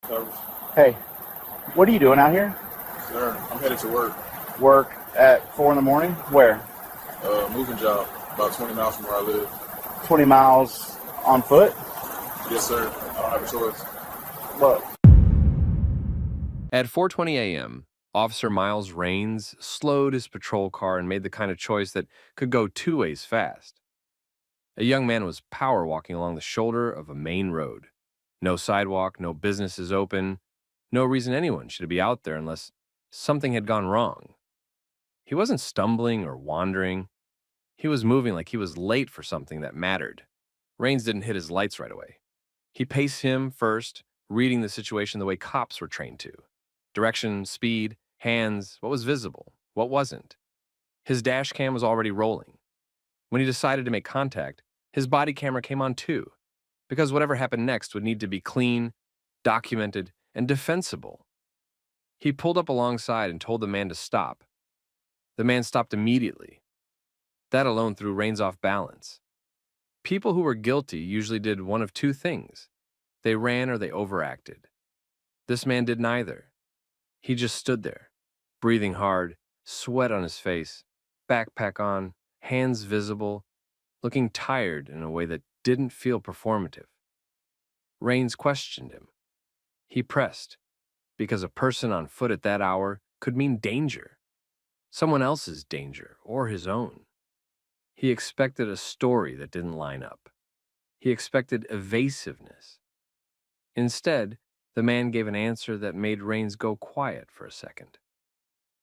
Covers. Hey, what are you doing out here? Sir, I'm headed to work. Work at 4 in the morning? Where? Moving job, about 20 miles from where I live. 20 miles on foot? Yes, sir. I don't have a choice. Look, At 4:20 a.m., Officer Miles Raines slowed his patrol car and made the kind of choice that could go two ways fast. A young man was power walking along the shoulder of a main road. No sidewalk, no businesses open, no reason anyone should be out there unless something had gone wrong. He wasn't stumbling or wandering. He was moving like he was late for something that mattered. Raines didn't hit his lights right away. He paced him first, reading the situation the way cops were trained to. Direction, speed, hands, what was visible, what wasn't. His dash cam was already rolling. When he decided to make contact, his body camera came on too, because whatever happened next would need to be clean, documented, and defensible. He pulled up alongside and told the man to stop. The man stopped immediately. That alone threw Raines off balance. People who were guilty usually did one of two things. They ran or they overacted. This man did neither. He just stood there, breathing hard, sweat on his face, backpack on, hands visible, looking tired in a way that didn't feel performative. Raines questioned him. He pressed, because a person on foot at that hour could mean danger, someone else's danger or his own. He expected a story that didn't line up. He expected evasiveness. Instead, the man gave an answer that made Raines go quiet for a second.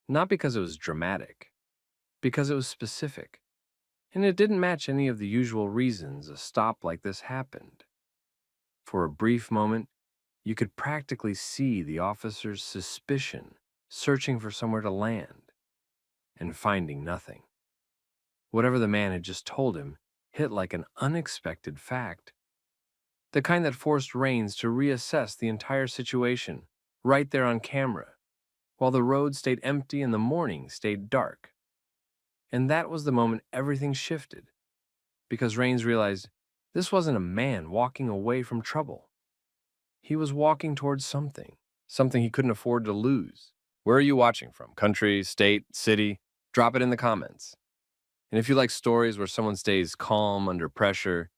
Not because it was dramatic, because it was specific. And it didn't match any of the usual reasons a stop like this happened. For a brief moment, you could practically see the officer's suspicion searching for somewhere to land and finding nothing. Whatever the man had just told him hit like an unexpected fact. The kind that forced Raines to reassess the entire situation, right there on camera, while the road stayed empty and the morning stayed dark. And that was the moment everything shifted, because Raines realized this wasn't a man walking away from trouble. He was walking towards something he couldn't afford to lose. Where are you watching from? Country, state, city? Drop it in the comments. And if you like stories where someone stays calm under pressure,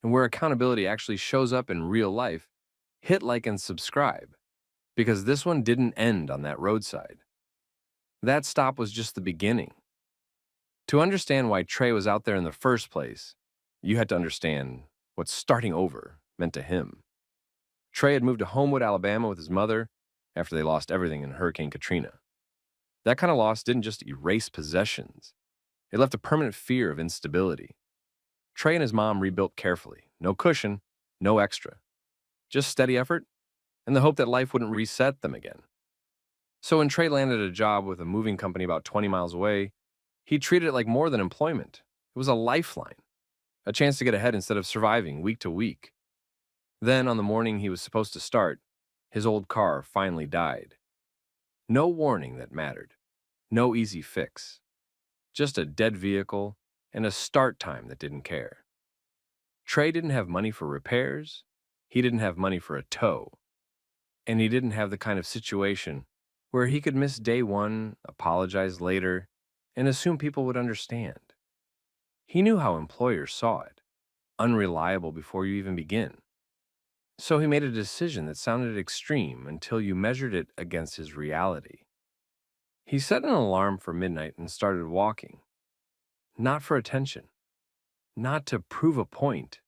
and where accountability actually shows up in real life, hit like and subscribe, because this one didn't end on that roadside. That stop was just the beginning. To understand why Trey was out there in the first place, you had to understand what starting over meant to him. Trey had moved to Homewood, Alabama with his mother after they lost everything in Hurricane Katrina. That kind of loss didn't just erase possessions. It left a permanent fear of instability. Trey and his mom rebuilt carefully. No cushion, no extra. Just steady effort and the hope that life wouldn't reset them again. So when Trey landed a job with a moving company about 20 miles away, he treated it like more than employment. It was a lifeline, a chance to get ahead instead of surviving week to week. Then, on the morning he was supposed to start, his old car finally died. No warning that mattered. No easy fix. Just a dead vehicle and a start time that didn't care. Trey didn't have money for repairs, he didn't have money for a tow, and he didn't have the kind of situation where he could miss day one, apologize later, and assume people would understand. He knew how employers saw it, unreliable before you even begin. So he made a decision that sounded extreme until you measured it against his reality. He set an alarm for midnight and started walking. Not for attention, not to prove a point,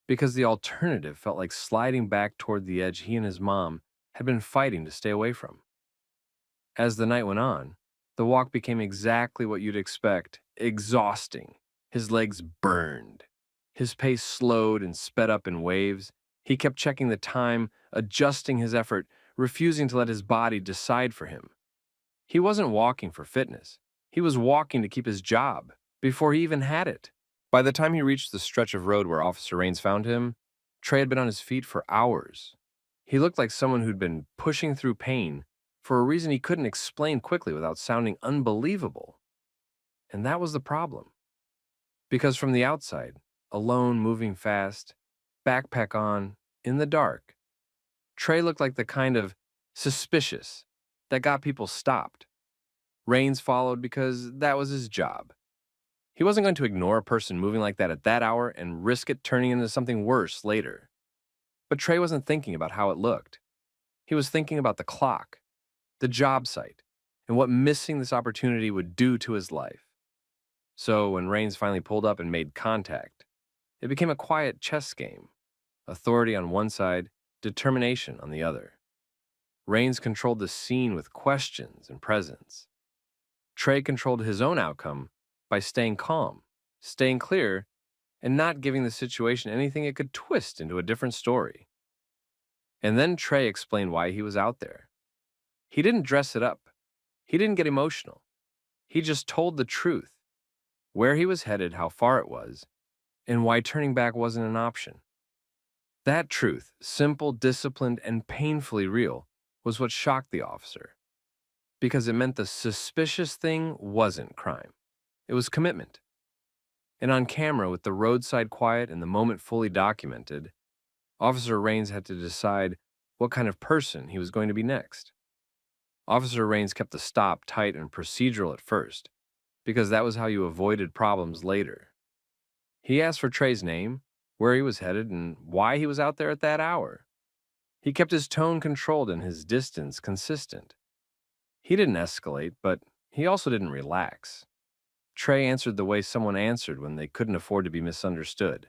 because the alternative felt like sliding back toward the edge he and his mom had been fighting to stay away from. As the night went on, the walk became exactly what you'd expect, exhausting. His legs burned. His pace slowed and sped up in waves. He kept checking the time, adjusting his effort, refusing to let his body decide for him. He wasn't walking for fitness. He was walking to keep his job, before he even had it. By the time he reached the stretch of road where Officer Raines found him, Trey had been on his feet for hours. He looked like someone who'd been pushing through pain for a reason he couldn't explain quickly without sounding unbelievable. And that was the problem. Because from the outside, alone, moving fast, backpack on, in the dark, Trey looked like the kind of suspicious that got people stopped. Rains followed because that was his job. He wasn't going to ignore a person moving like that at that hour and risk it turning into something worse later. But Trey wasn't thinking about how it looked. He was thinking about the clock, the job site, and what missing this opportunity would do to his life. So when Rains finally pulled up and made contact, it became a quiet chess game. Authority on one side, determination on the other. Rains controlled the scene with questions and presence. Trey controlled his own outcome by staying calm, staying clear, and not giving the situation anything it could twist into a different story. And then Trey explained why he was out there. He didn't dress it up. He didn't get emotional. He just told the truth, where he was headed, how far it was, and why turning back wasn't an option. That truth, simple, disciplined, and painfully real, was what shocked the officer. Because it meant the suspicious thing wasn't crime. It was commitment. And on camera, with the roadside quiet and the moment fully documented, Officer Rains had to decide what kind of person he was going to be next. Officer Rains kept the stop tight and procedural at first, because that was how you avoided problems later. He asked for Trey's name, where he was headed, and why he was out there at that hour. He kept his tone controlled and his distance consistent. He didn't escalate, but he also didn't relax. Trey answered the way someone answered when they couldn't afford to be misunderstood.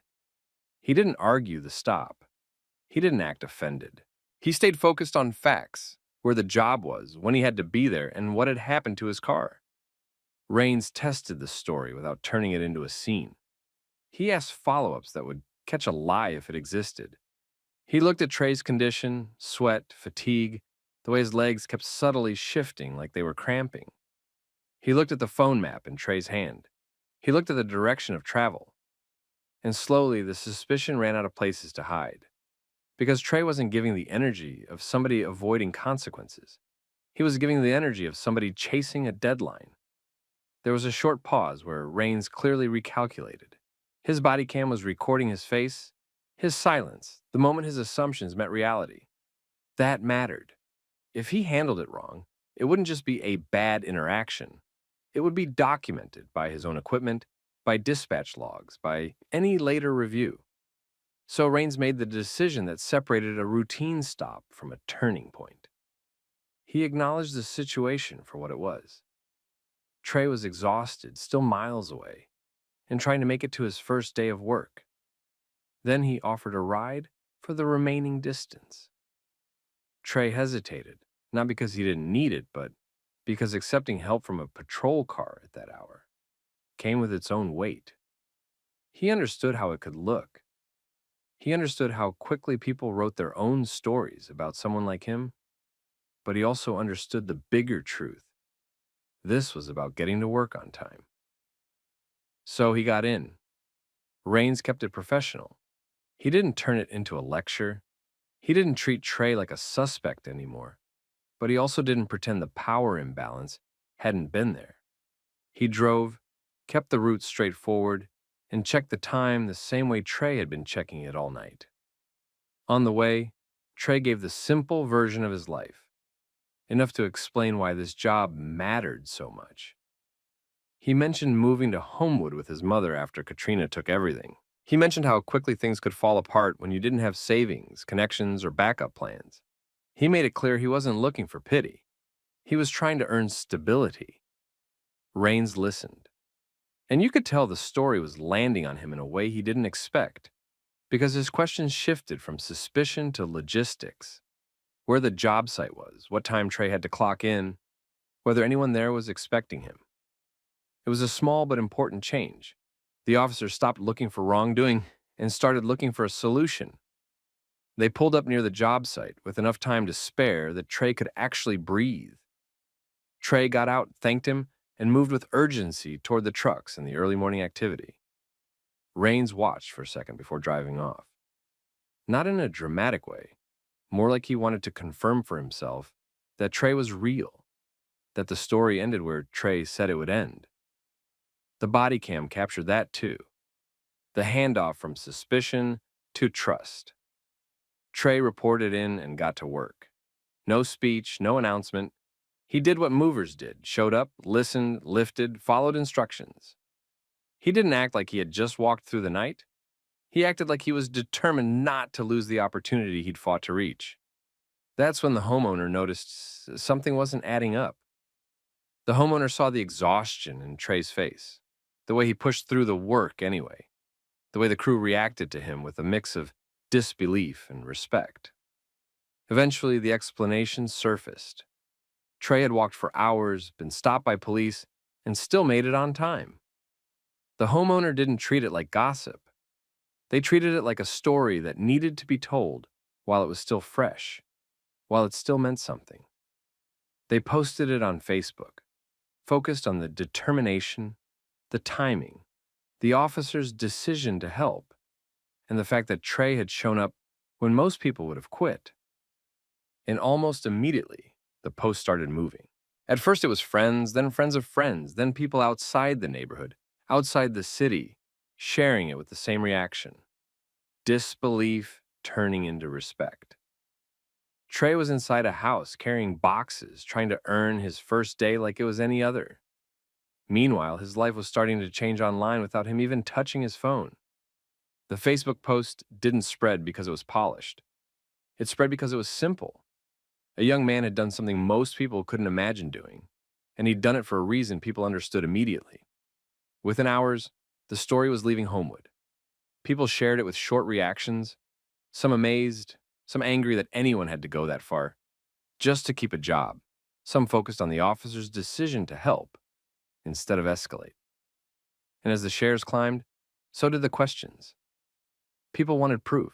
He didn't argue the stop. He didn't act offended. He stayed focused on facts, where the job was, when he had to be there, and what had happened to his car. Rains tested the story without turning it into a scene. He asked follow-ups that would catch a lie if it existed. He looked at Trey's condition, sweat, fatigue, the way his legs kept subtly shifting like they were cramping. He looked at the phone map in Trey's hand. He looked at the direction of travel. And slowly, the suspicion ran out of places to hide. Because Trey wasn't giving the energy of somebody avoiding consequences. He was giving the energy of somebody chasing a deadline. There was a short pause where Rains clearly recalculated. His body cam was recording his face, his silence, the moment his assumptions met reality. That mattered. If he handled it wrong, it wouldn't just be a bad interaction. It would be documented by his own equipment, by dispatch logs, by any later review. So Rains made the decision that separated a routine stop from a turning point. He acknowledged the situation for what it was. Trey was exhausted, still miles away, and trying to make it to his first day of work. Then he offered a ride for the remaining distance. Trey hesitated, not because he didn't need it, but because accepting help from a patrol car at that hour came with its own weight. He understood how it could look. He understood how quickly people wrote their own stories about someone like him, but he also understood the bigger truth. This was about getting to work on time. So he got in. Rains kept it professional. He didn't turn it into a lecture. He didn't treat Trey like a suspect anymore, but he also didn't pretend the power imbalance hadn't been there. He drove, kept the route straightforward, and checked the time the same way Trey had been checking it all night. On the way, Trey gave the simple version of his life, enough to explain why this job mattered so much. He mentioned moving to Homewood with his mother after Katrina took everything. He mentioned how quickly things could fall apart when you didn't have savings, connections, or backup plans. He made it clear he wasn't looking for pity. He was trying to earn stability. Rains listened. And you could tell the story was landing on him in a way he didn't expect, because his questions shifted from suspicion to logistics. Where the job site was, what time Trey had to clock in, whether anyone there was expecting him. It was a small but important change. The officer stopped looking for wrongdoing and started looking for a solution. They pulled up near the job site with enough time to spare that Trey could actually breathe. Trey got out, thanked him, and moved with urgency toward the trucks and the early morning activity. Rains watched for a second before driving off. Not in a dramatic way, more like he wanted to confirm for himself that Trey was real, that the story ended where Trey said it would end. The body cam captured that too. The handoff from suspicion to trust. Trey reported in and got to work. No speech, no announcement. He did what movers did, showed up, listened, lifted, followed instructions. He didn't act like he had just walked through the night. He acted like he was determined not to lose the opportunity he'd fought to reach. That's when the homeowner noticed something wasn't adding up. The homeowner saw the exhaustion in Trey's face, the way he pushed through the work anyway, the way the crew reacted to him with a mix of disbelief and respect. Eventually, the explanation surfaced. Trey had walked for hours, been stopped by police, and still made it on time. The homeowner didn't treat it like gossip. They treated it like a story that needed to be told while it was still fresh, while it still meant something. They posted it on Facebook, focused on the determination, the timing, the officer's decision to help, and the fact that Trey had shown up when most people would have quit. And almost immediately, the post started moving. At first it was friends, then friends of friends, then people outside the neighborhood, outside the city, sharing it with the same reaction. Disbelief turning into respect. Trey was inside a house carrying boxes, trying to earn his first day like it was any other. Meanwhile, his life was starting to change online without him even touching his phone. The Facebook post didn't spread because it was polished. It spread because it was simple. A young man had done something most people couldn't imagine doing, and he'd done it for a reason people understood immediately. Within hours, the story was leaving Homewood. People shared it with short reactions, some amazed, some angry that anyone had to go that far, just to keep a job. Some focused on the officer's decision to help, instead of escalate. And as the shares climbed, so did the questions. People wanted proof.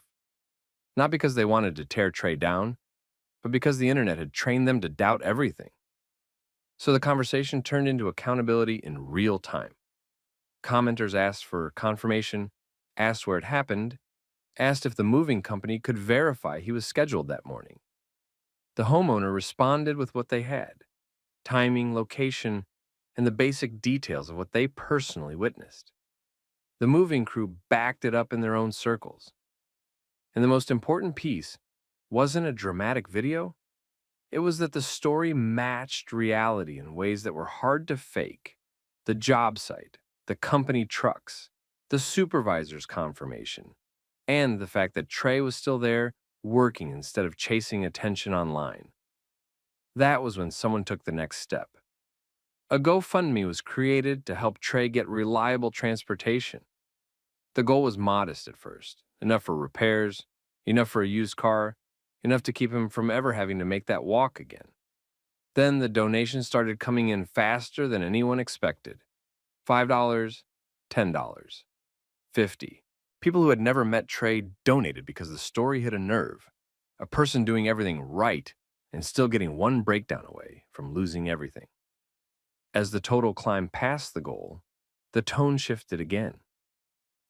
Not because they wanted to tear Trey down, but because the internet had trained them to doubt everything. So the conversation turned into accountability in real time. Commenters asked for confirmation, asked where it happened, asked if the moving company could verify he was scheduled that morning. The homeowner responded with what they had: timing, location, and the basic details of what they personally witnessed. The moving crew backed it up in their own circles. And the most important piece wasn't a dramatic video. It was that the story matched reality in ways that were hard to fake. The job site, the company trucks, the supervisor's confirmation, and the fact that Trey was still there, working instead of chasing attention online. That was when someone took the next step. A GoFundMe was created to help Trey get reliable transportation. The goal was modest at first, enough for repairs, enough for a used car, enough to keep him from ever having to make that walk again. Then the donations started coming in faster than anyone expected. $5, $10, $50. People who had never met Trey donated because the story hit a nerve. A person doing everything right and still getting one breakdown away from losing everything. As the total climbed past the goal, the tone shifted again.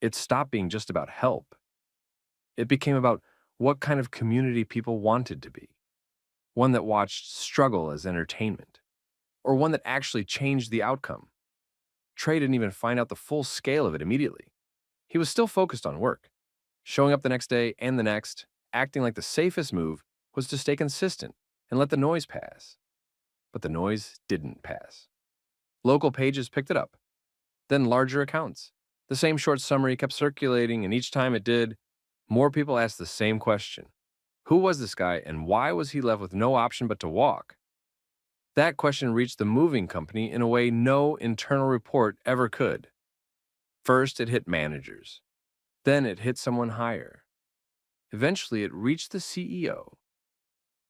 It stopped being just about help. It became about what kind of community people wanted to be. One that watched struggle as entertainment, or one that actually changed the outcome. Trey didn't even find out the full scale of it immediately. He was still focused on work, showing up the next day and the next, acting like the safest move was to stay consistent and let the noise pass. But the noise didn't pass. Local pages picked it up, then larger accounts. The same short summary kept circulating, and each time it did, more people asked the same question. Who was this guy, and why was he left with no option but to walk? That question reached the moving company in a way no internal report ever could. First, it hit managers. Then it hit someone higher. Eventually, it reached the CEO.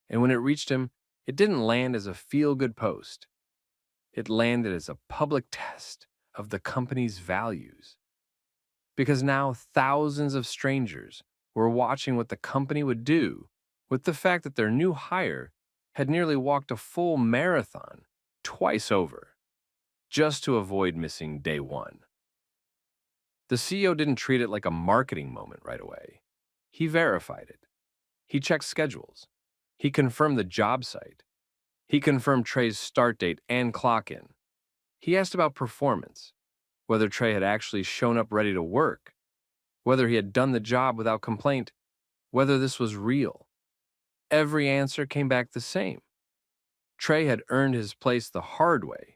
And when it reached him, it didn't land as a feel-good post. It landed as a public test of the company's values. Because now thousands of strangers were watching what the company would do with the fact that their new hire had nearly walked a full marathon twice over, just to avoid missing day one. The CEO didn't treat it like a marketing moment right away. He verified it. He checked schedules. He confirmed the job site. He confirmed Trey's start date and clock in. He asked about performance, whether Trey had actually shown up ready to work, whether he had done the job without complaint, whether this was real. Every answer came back the same. Trey had earned his place the hard way,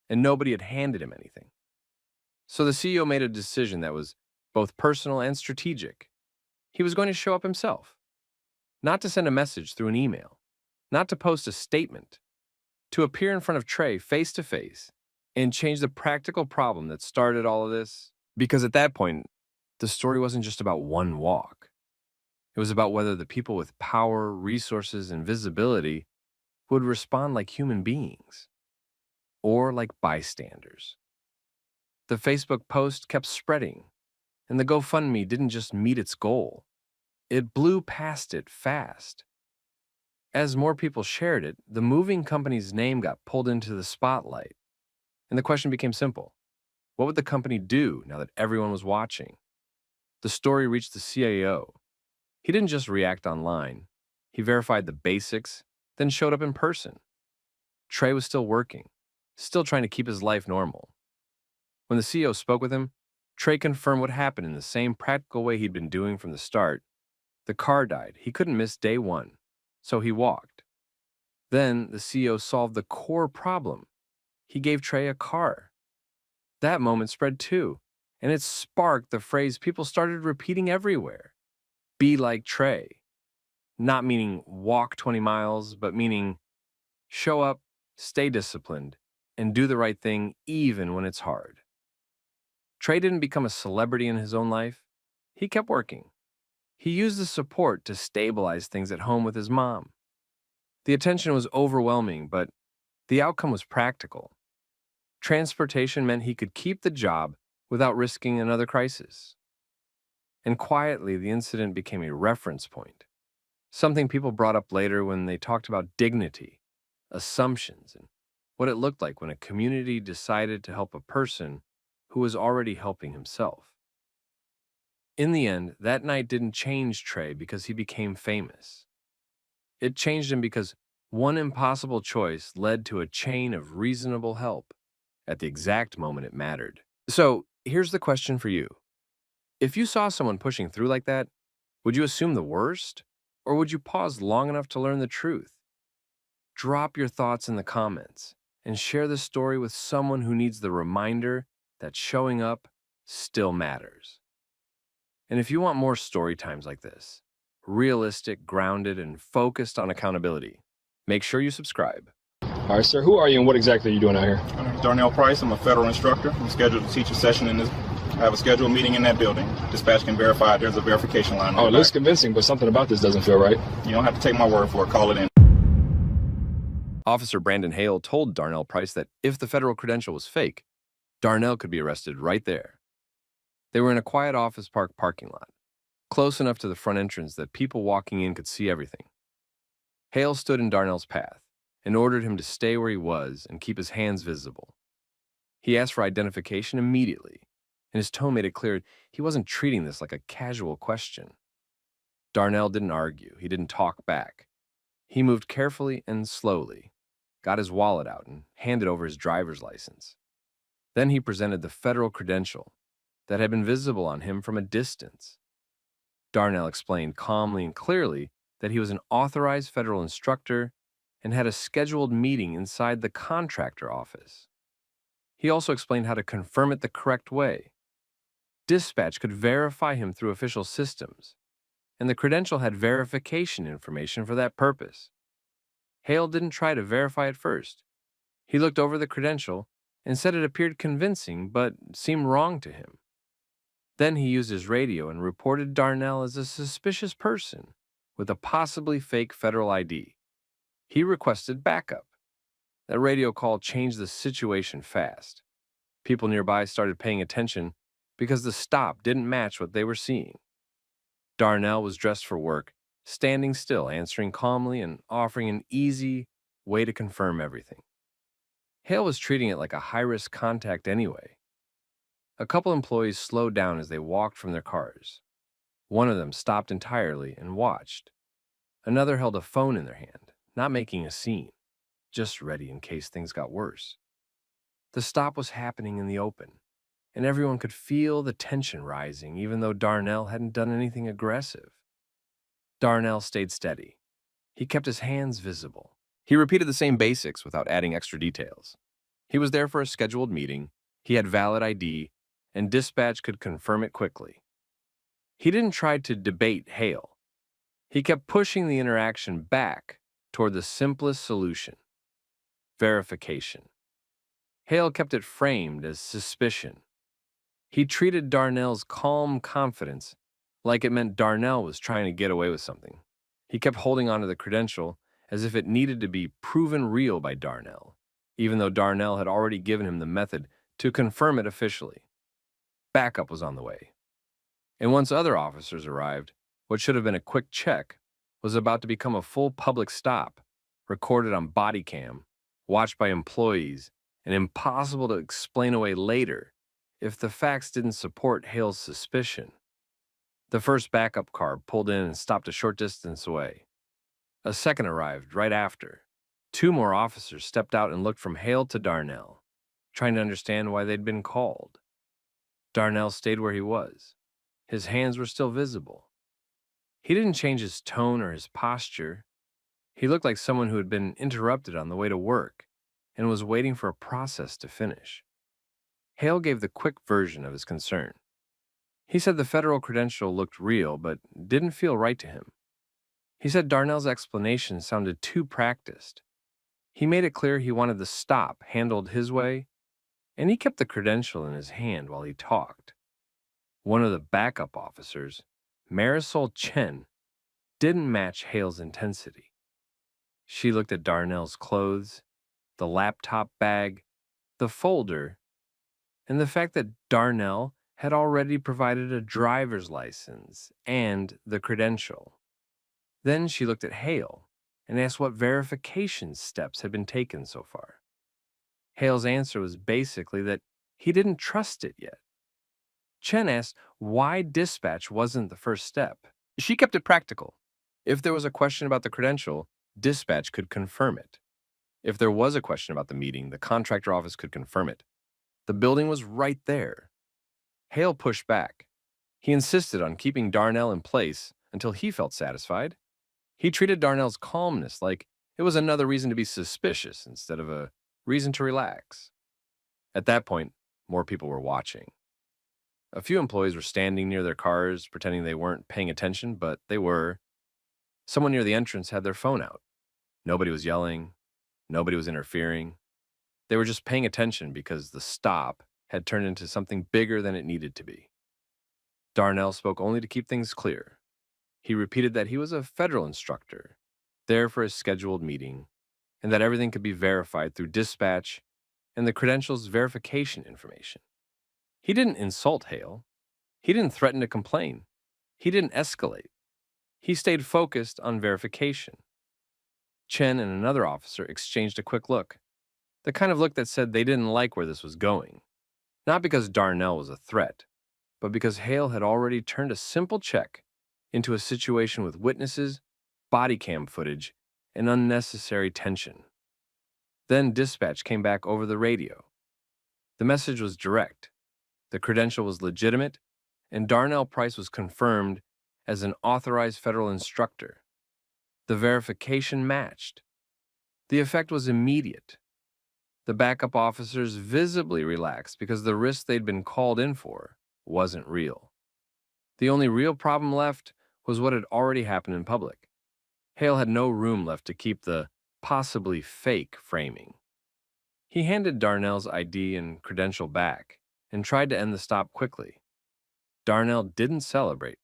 and nobody had handed him anything. So the CEO made a decision that was both personal and strategic. He was going to show up himself, not to send a message through an email, not to post a statement, to appear in front of Trey face to face and change the practical problem that started all of this. Because at that point, the story wasn't just about one walk. It was about whether the people with power, resources, and visibility would respond like human beings or like bystanders. The Facebook post kept spreading, and the GoFundMe didn't just meet its goal. It blew past it fast. As more people shared it, the moving company's name got pulled into the spotlight. And the question became simple. What would the company do now that everyone was watching? The story reached the CIO. He didn't just react online. He verified the basics, then showed up in person. Trey was still working, still trying to keep his life normal. When the CEO spoke with him, Trey confirmed what happened in the same practical way he'd been doing from the start. The car died. He couldn't miss day one, so he walked. Then the CEO solved the core problem. He gave Trey a car. That moment spread too, and it sparked the phrase people started repeating everywhere. Be like Trey. Not meaning walk 20 miles, but meaning show up, stay disciplined, and do the right thing even when it's hard. Trey didn't become a celebrity in his own life. He kept working. He used the support to stabilize things at home with his mom. The attention was overwhelming, but the outcome was practical. Transportation meant he could keep the job without risking another crisis. And quietly, the incident became a reference point, something people brought up later when they talked about dignity, assumptions, and what it looked like when a community decided to help a person who was already helping himself. In the end, that night didn't change Trey because he became famous. It changed him because one impossible choice led to a chain of reasonable help at the exact moment it mattered. So, here's the question for you. If you saw someone pushing through like that, would you assume the worst? Or would you pause long enough to learn the truth? Drop your thoughts in the comments and share the story with someone who needs the reminder that showing up still matters. And if you want more story times like this, realistic, grounded, and focused on accountability, make sure you subscribe. All right, sir, who are you and what exactly are you doing out here? My name is Darnell Price. I'm a federal instructor. I'm scheduled to teach a session in this. I have a scheduled meeting in that building. Dispatch can verify there's a verification line. Oh, it looks convincing, but something about this doesn't feel right. You don't have to take my word for it. Call it in. Officer Brandon Hale told Darnell Price that if the federal credential was fake, Darnell could be arrested right there. They were in a quiet office park parking lot, close enough to the front entrance that people walking in could see everything. Hale stood in Darnell's path and ordered him to stay where he was and keep his hands visible. He asked for identification immediately, and his tone made it clear he wasn't treating this like a casual question. Darnell didn't argue. He didn't talk back. He moved carefully and slowly, got his wallet out, and handed over his driver's license. Then he presented the federal credential that had been visible on him from a distance. Darnell explained calmly and clearly that he was an authorized federal instructor and had a scheduled meeting inside the contractor office. He also explained how to confirm it the correct way. Dispatch could verify him through official systems, and the credential had verification information for that purpose. Hale didn't try to verify it first. He looked over the credential and said it appeared convincing but seemed wrong to him. Then he used his radio and reported Darnell as a suspicious person with a possibly fake federal ID. He requested backup. That radio call changed the situation fast. People nearby started paying attention because the stop didn't match what they were seeing. Darnell was dressed for work, standing still, answering calmly, and offering an easy way to confirm everything. Hale was treating it like a high-risk contact anyway. A couple employees slowed down as they walked from their cars. One of them stopped entirely and watched. Another held a phone in their hand, not making a scene, just ready in case things got worse. The stop was happening in the open, and everyone could feel the tension rising even though Darnell hadn't done anything aggressive. Darnell stayed steady. He kept his hands visible. He repeated the same basics without adding extra details. He was there for a scheduled meeting, he had valid ID, and dispatch could confirm it quickly. He didn't try to debate Hale. He kept pushing the interaction back toward the simplest solution: verification. Hale kept it framed as suspicion. He treated Darnell's calm confidence like it meant Darnell was trying to get away with something. He kept holding onto the credential as if it needed to be proven real by Darnell, even though Darnell had already given him the method to confirm it officially. Backup was on the way. And once other officers arrived, what should have been a quick check was about to become a full public stop, recorded on Bodycam, watched by employees, and impossible to explain away later if the facts didn't support Hale's suspicion. The first backup car pulled in and stopped a short distance away. A second arrived right after. Two more officers stepped out and looked from Hale to Darnell, trying to understand why they'd been called. Darnell stayed where he was. His hands were still visible. He didn't change his tone or his posture. He looked like someone who had been interrupted on the way to work and was waiting for a process to finish. Hale gave the quick version of his concern. He said the federal credential looked real, but didn't feel right to him. He said Darnell's explanation sounded too practiced. He made it clear he wanted the stop handled his way, and he kept the credential in his hand while he talked. One of the backup officers, Marisol Chen, didn't match Hale's intensity. She looked at Darnell's clothes, the laptop bag, the folder, and the fact that Darnell had already provided a driver's license and the credential. Then she looked at Hale and asked what verification steps had been taken so far. Hale's answer was basically that he didn't trust it yet. Chen asked why dispatch wasn't the first step. She kept it practical. If there was a question about the credential, dispatch could confirm it. If there was a question about the meeting, the contractor office could confirm it. The building was right there. Hale pushed back. He insisted on keeping Darnell in place until he felt satisfied. He treated Darnell's calmness like it was another reason to be suspicious instead of a reason to relax. At that point, more people were watching. A few employees were standing near their cars, pretending they weren't paying attention, but they were. Someone near the entrance had their phone out. Nobody was yelling. Nobody was interfering. They were just paying attention because the stop had turned into something bigger than it needed to be. Darnell spoke only to keep things clear. He repeated that he was a federal instructor, there for a scheduled meeting, and that everything could be verified through dispatch and the credentials verification information. He didn't insult Hale. He didn't threaten to complain. He didn't escalate. He stayed focused on verification. Chen and another officer exchanged a quick look, the kind of look that said they didn't like where this was going. Not because Darnell was a threat, but because Hale had already turned a simple check into a situation with witnesses, body cam footage, and unnecessary tension. Then dispatch came back over the radio. The message was direct. The credential was legitimate, and Darnell Price was confirmed as an authorized federal instructor. The verification matched. The effect was immediate. The backup officers visibly relaxed because the risk they'd been called in for wasn't real. The only real problem left was what had already happened in public. Hale had no room left to keep the possibly fake framing. He handed Darnell's ID and credential back and tried to end the stop quickly. Darnell didn't celebrate.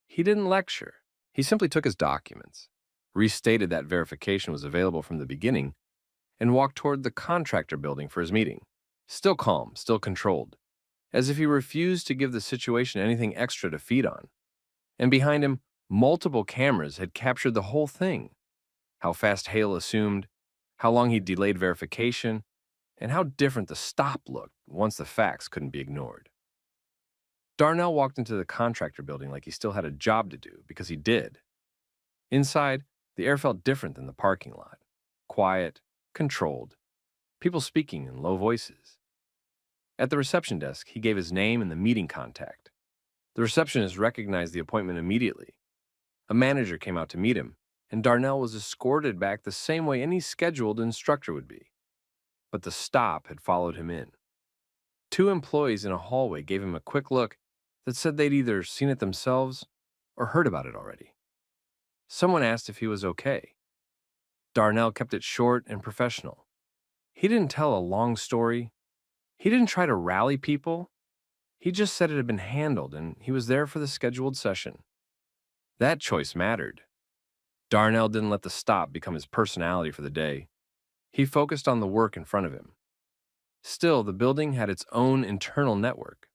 He didn't lecture. He simply took his documents, restated that verification was available from the beginning, and walked toward the contractor building for his meeting, still calm, still controlled, as if he refused to give the situation anything extra to feed on. And behind him, multiple cameras had captured the whole thing: how fast Hale assumed, how long he delayed verification, and how different the stop looked once the facts couldn't be ignored. Darnell walked into the contractor building like he still had a job to do, because he did. Inside, the air felt different than the parking lot. Quiet, controlled, people speaking in low voices. At the reception desk, he gave his name and the meeting contact. The receptionist recognized the appointment immediately. A manager came out to meet him, and Darnell was escorted back the same way any scheduled instructor would be. But the stop had followed him in. Two employees in a hallway gave him a quick look that said they'd either seen it themselves or heard about it already. Someone asked if he was okay. Darnell kept it short and professional. He didn't tell a long story. He didn't try to rally people. He just said it had been handled and he was there for the scheduled session. That choice mattered. Darnell didn't let the stop become his personality for the day. He focused on the work in front of him. Still, the building had its own internal network.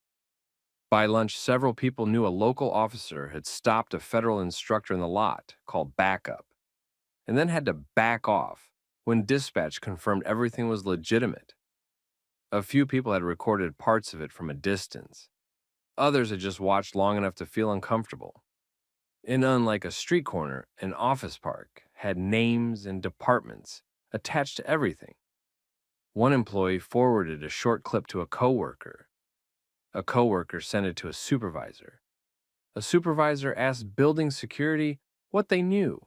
By lunch, several people knew a local officer had stopped a federal instructor in the lot called backup, and then had to back off when dispatch confirmed everything was legitimate. A few people had recorded parts of it from a distance. Others had just watched long enough to feel uncomfortable. And unlike a street corner, an office park had names and departments attached to everything. One employee forwarded a short clip to a coworker. A coworker sent it to a supervisor. A supervisor asked building security what they knew.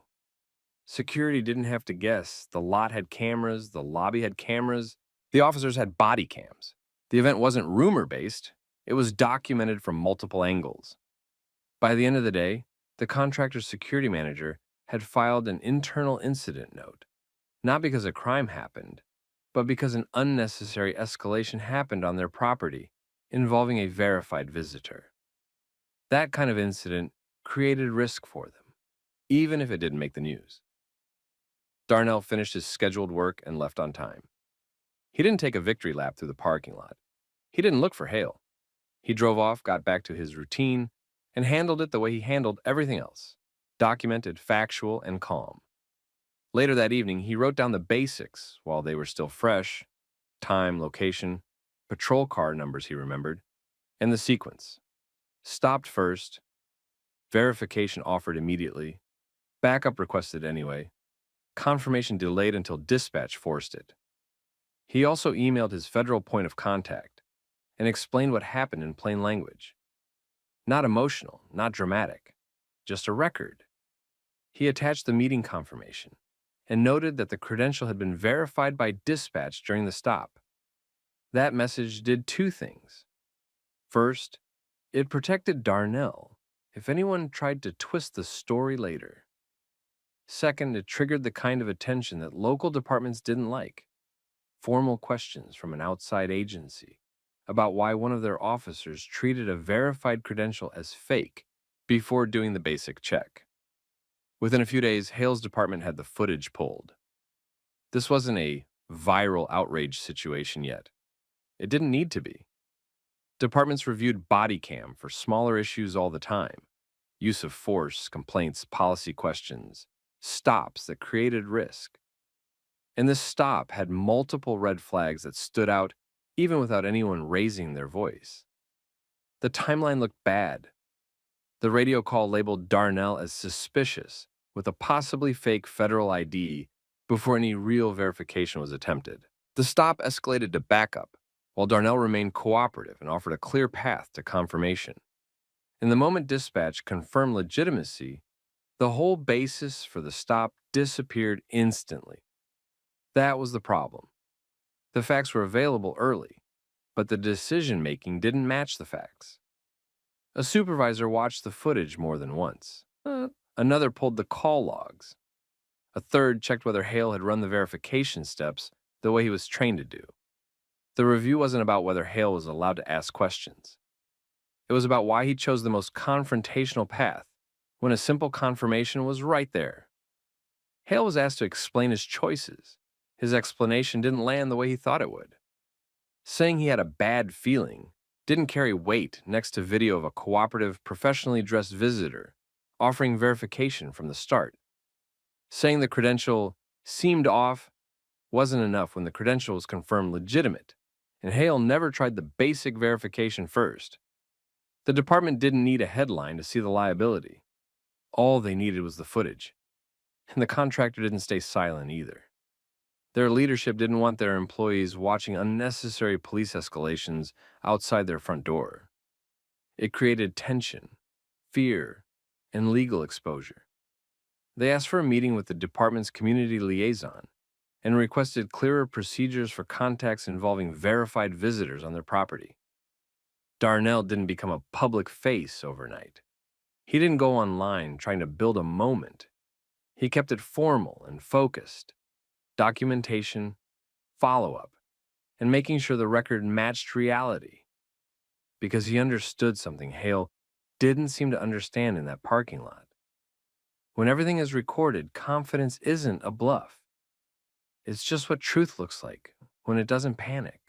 Security didn't have to guess. The lot had cameras, the lobby had cameras, the officers had body cams. The event wasn't rumor-based, it was documented from multiple angles. By the end of the day, the contractor's security manager had filed an internal incident note, not because a crime happened, but because an unnecessary escalation happened on their property involving a verified visitor. That kind of incident created risk for them, even if it didn't make the news. Darnell finished his scheduled work and left on time. He didn't take a victory lap through the parking lot. He didn't look for Hale. He drove off, got back to his routine, and handled it the way he handled everything else, documented, factual, and calm. Later that evening, he wrote down the basics while they were still fresh: time, location, patrol car numbers he remembered, and the sequence. Stopped first, verification offered immediately, backup requested anyway, confirmation delayed until dispatch forced it. He also emailed his federal point of contact and explained what happened in plain language. Not emotional, not dramatic, just a record. He attached the meeting confirmation and noted that the credential had been verified by dispatch during the stop. That message did two things. First, it protected Darnell if anyone tried to twist the story later. Second, it triggered the kind of attention that local departments didn't like. Formal questions from an outside agency about why one of their officers treated a verified credential as fake before doing the basic check. Within a few days, Hale's department had the footage pulled. This wasn't a viral outrage situation yet. It didn't need to be. Departments reviewed Bodycam for smaller issues all the time: use of force, complaints, policy questions, stops that created risk. And this stop had multiple red flags that stood out even without anyone raising their voice. The timeline looked bad. The radio call labeled Darnell as suspicious with a possibly fake federal ID before any real verification was attempted. The stop escalated to backup, while Darnell remained cooperative and offered a clear path to confirmation. And the moment dispatch confirmed legitimacy, the whole basis for the stop disappeared instantly. That was the problem. The facts were available early, but the decision-making didn't match the facts. A supervisor watched the footage more than once. Another pulled the call logs. A third checked whether Hale had run the verification steps the way he was trained to do. The review wasn't about whether Hale was allowed to ask questions. It was about why he chose the most confrontational path when a simple confirmation was right there. Hale was asked to explain his choices. His explanation didn't land the way he thought it would. Saying he had a bad feeling didn't carry weight next to video of a cooperative, professionally dressed visitor offering verification from the start. Saying the credential seemed off wasn't enough when the credential was confirmed legitimate, and Hale never tried the basic verification first. The department didn't need a headline to see the liability. All they needed was the footage. And the contractor didn't stay silent either. Their leadership didn't want their employees watching unnecessary police escalations outside their front door. It created tension, fear, and legal exposure. They asked for a meeting with the department's community liaison and requested clearer procedures for contacts involving verified visitors on their property. Darnell didn't become a public face overnight. He didn't go online trying to build a moment. He kept it formal and focused. Documentation, follow-up, and making sure the record matched reality. Because he understood something Hale didn't seem to understand in that parking lot. When everything is recorded, confidence isn't a bluff. It's just what truth looks like when it doesn't panic.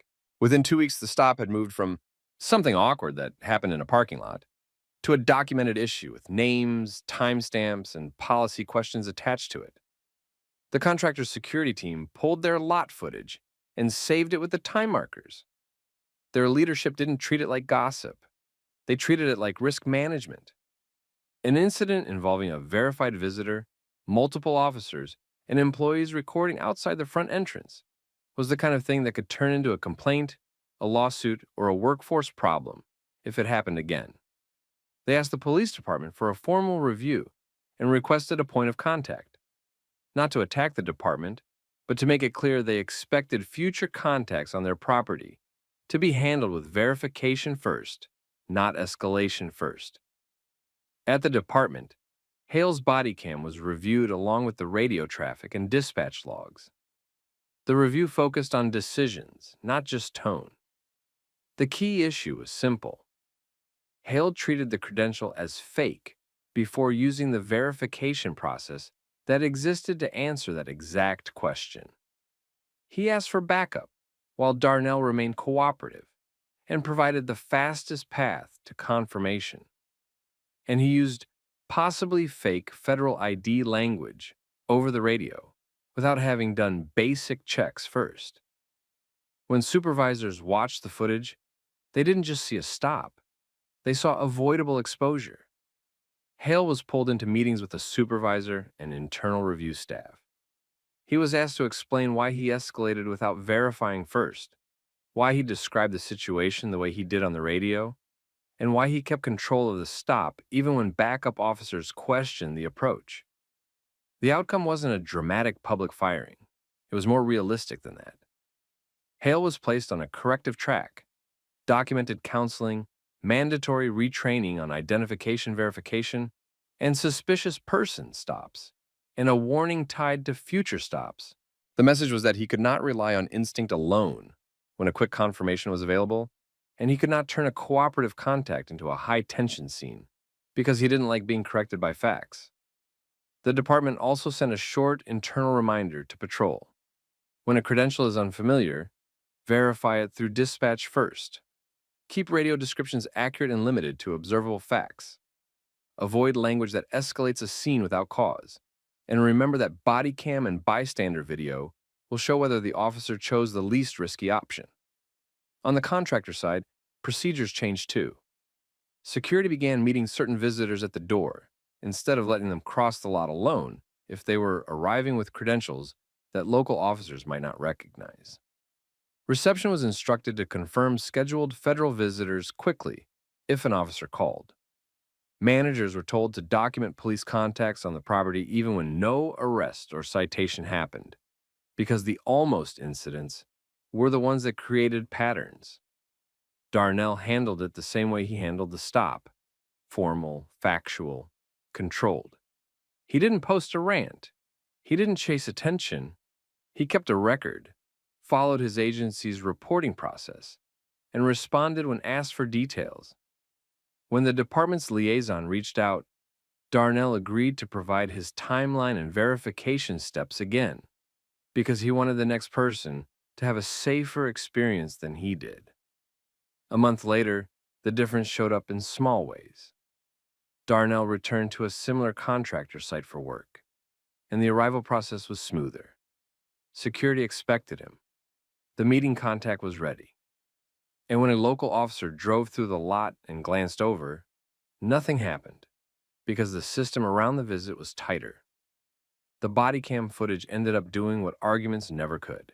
Within 2 weeks, the stop had moved from something awkward that happened in a parking lot to a documented issue with names, timestamps, and policy questions attached to it. The contractor's security team pulled their lot footage and saved it with the time markers. Their leadership didn't treat it like gossip. They treated it like risk management. An incident involving a verified visitor, multiple officers, and employees recording outside the front entrance was the kind of thing that could turn into a complaint, a lawsuit, or a workforce problem if it happened again. They asked the police department for a formal review and requested a point of contact, not to attack the department, but to make it clear they expected future contacts on their property to be handled with verification first, not escalation first. At the department, Hale's body cam was reviewed along with the radio traffic and dispatch logs. The review focused on decisions, not just tone. The key issue was simple. Hale treated the credential as fake before using the verification process that existed to answer that exact question. He asked for backup, while Darnell remained cooperative and provided the fastest path to confirmation. And he used possibly fake federal ID language over the radio without having done basic checks first. When supervisors watched the footage, they didn't just see a stop. They saw avoidable exposure. Hale was pulled into meetings with a supervisor and internal review staff. He was asked to explain why he escalated without verifying first, why he described the situation the way he did on the radio, and why he kept control of the stop even when backup officers questioned the approach. The outcome wasn't a dramatic public firing. It was more realistic than that. Hale was placed on a corrective track, documented counseling, mandatory retraining on identification verification, and suspicious person stops, and a warning tied to future stops. The message was that he could not rely on instinct alone when a quick confirmation was available, and he could not turn a cooperative contact into a high-tension scene because he didn't like being corrected by facts. The department also sent a short internal reminder to patrol. When a credential is unfamiliar, verify it through dispatch first. Keep radio descriptions accurate and limited to observable facts. Avoid language that escalates a scene without cause. And remember that body cam and bystander video will show whether the officer chose the least risky option. On the contractor side, procedures changed too. Security began meeting certain visitors at the door, instead of letting them cross the lot alone if they were arriving with credentials that local officers might not recognize. Reception was instructed to confirm scheduled federal visitors quickly if an officer called. Managers were told to document police contacts on the property even when no arrest or citation happened, because the almost incidents were the ones that created patterns. Darnell handled it the same way he handled the stop: formal, factual, controlled. He didn't post a rant. He didn't chase attention. He kept a record, followed his agency's reporting process, and responded when asked for details. When the department's liaison reached out, Darnell agreed to provide his timeline and verification steps again, because he wanted the next person to have a safer experience than he did. A month later, the difference showed up in small ways. Darnell returned to a similar contractor site for work, and the arrival process was smoother. Security expected him. The meeting contact was ready. And when a local officer drove through the lot and glanced over, nothing happened, because the system around the visit was tighter. The body cam footage ended up doing what arguments never could.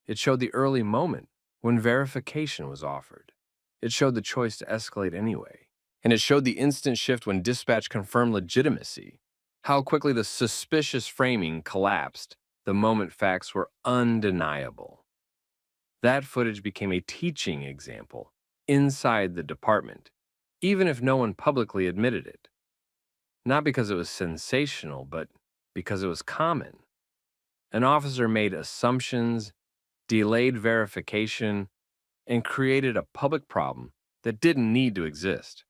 It showed the early moment when verification was offered. It showed the choice to escalate anyway. And it showed the instant shift when dispatch confirmed legitimacy, How quickly the suspicious framing collapsed the moment facts were undeniable. That footage became a teaching example inside the department, even if no one publicly admitted it. Not because it was sensational, but because it was common. An officer made assumptions, delayed verification, and created a public problem that didn't need to exist.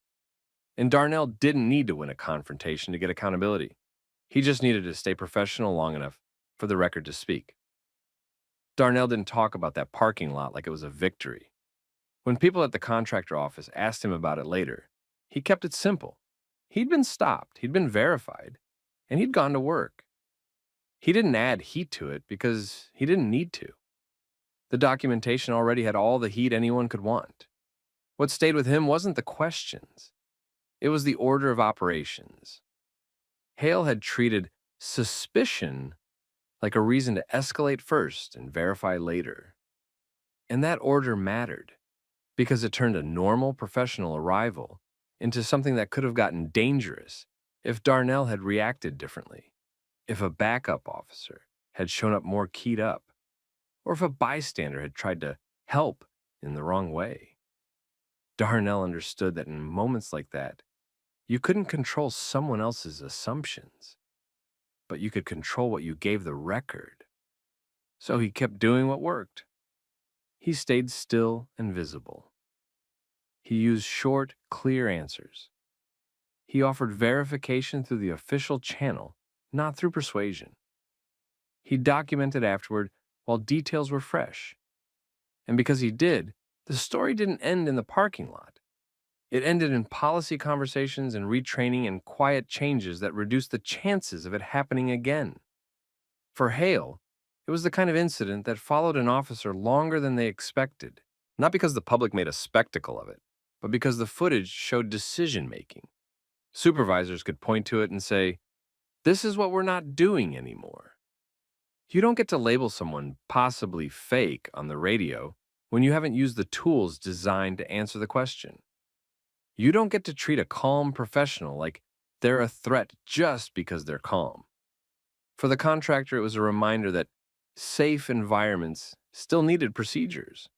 And Darnell didn't need to win a confrontation to get accountability. He just needed to stay professional long enough for the record to speak. Darnell didn't talk about that parking lot like it was a victory. When people at the contractor office asked him about it later, he kept it simple. He'd been stopped, he'd been verified, and he'd gone to work. He didn't add heat to it because he didn't need to. The documentation already had all the heat anyone could want. What stayed with him wasn't the questions. It was the order of operations. Hale had treated suspicion like a reason to escalate first and verify later. And that order mattered because it turned a normal professional arrival into something that could have gotten dangerous if Darnell had reacted differently, if a backup officer had shown up more keyed up, or if a bystander had tried to help in the wrong way. Darnell understood that in moments like that, you couldn't control someone else's assumptions, but you could control what you gave the record. So he kept doing what worked. He stayed still and visible. He used short, clear answers. He offered verification through the official channel, not through persuasion. He documented afterward while details were fresh. And because he did, the story didn't end in the parking lot. It ended in policy conversations and retraining and quiet changes that reduced the chances of it happening again. For Hale, it was the kind of incident that followed an officer longer than they expected, not because the public made a spectacle of it, but because the footage showed decision-making. Supervisors could point to it and say, "This is what we're not doing anymore." You don't get to label someone possibly fake on the radio when you haven't used the tools designed to answer the question. You don't get to treat a calm professional like they're a threat just because they're calm. For the contractor, it was a reminder that safe environments still needed procedures.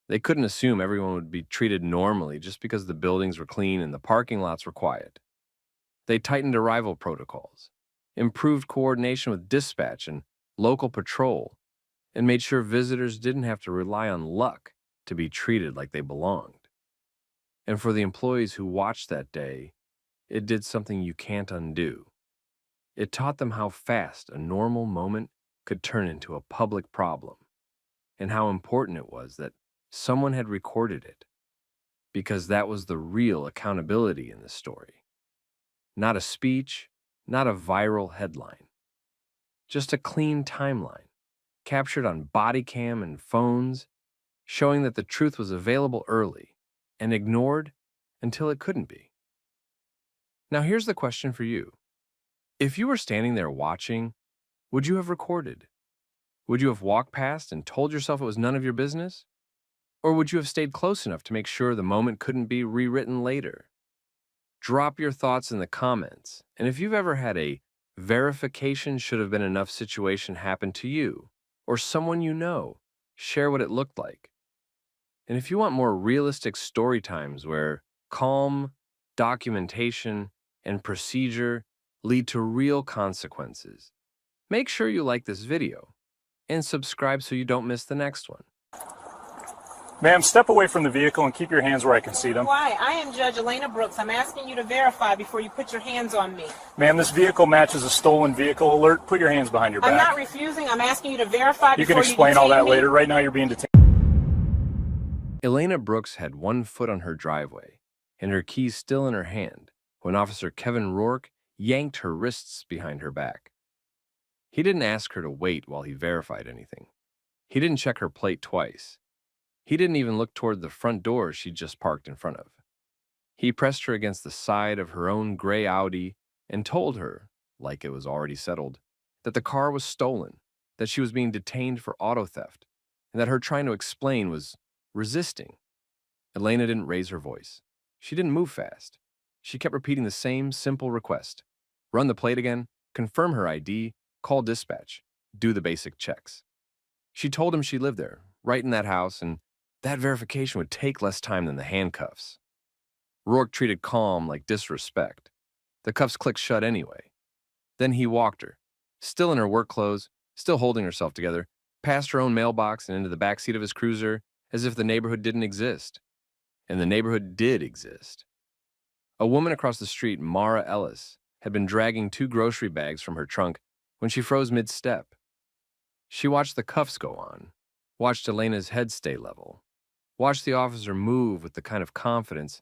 They couldn't assume everyone would be treated normally just because the buildings were clean and the parking lots were quiet. They tightened arrival protocols, improved coordination with dispatch and local patrol, and made sure visitors didn't have to rely on luck to be treated like they belonged. And for the employees who watched that day, it did something you can't undo. It taught them how fast a normal moment could turn into a public problem, and how important it was that someone had recorded it, because that was the real accountability in the story. Not a speech, not a viral headline, just a clean timeline, captured on Bodycam and phones, showing that the truth was available early and ignored until it couldn't be. Now here's the question for you. If you were standing there watching, would you have recorded? Would you have walked past and told yourself it was none of your business? Or would you have stayed close enough to make sure the moment couldn't be rewritten later? Drop your thoughts in the comments, and if you've ever had a verification should have been enough situation happen to you, or someone you know, share what it looked like. And if you want more realistic story times where calm, documentation, and procedure lead to real consequences, make sure you like this video and subscribe so you don't miss the next one. Ma'am, step away from the vehicle and keep your hands where I can see them. Why? I am Judge Elena Brooks. I'm asking you to verify before you put your hands on me. Ma'am, this vehicle matches a stolen vehicle alert. Put your hands behind your back. I'm not refusing. I'm asking you to verify You before can explain all that detain me. later. Right now you're being detained. Elena Brooks had one foot on her driveway and her keys still in her hand when Officer Kevin Rourke yanked her wrists behind her back. He didn't ask her to wait while he verified anything. He didn't check her plate twice. He didn't even look toward the front door she'd just parked in front of. He pressed her against the side of her own gray Audi and told her, like it was already settled, that the car was stolen, that she was being detained for auto theft, and that her trying to explain was resisting. Elena didn't raise her voice. She didn't move fast. She kept repeating the same simple request. Run the plate again, confirm her ID, call dispatch, do the basic checks. She told him she lived there, right in that house, and that verification would take less time than the handcuffs. Rourke treated calm like disrespect. The cuffs clicked shut anyway. Then he walked her, still in her work clothes, still holding herself together, past her own mailbox and into the backseat of his cruiser, as if the neighborhood didn't exist. And the neighborhood did exist. A woman across the street, Mara Ellis, had been dragging 2 grocery bags from her trunk when she froze mid-step. She watched the cuffs go on, watched Elena's head stay level, watched the officer move with the kind of confidence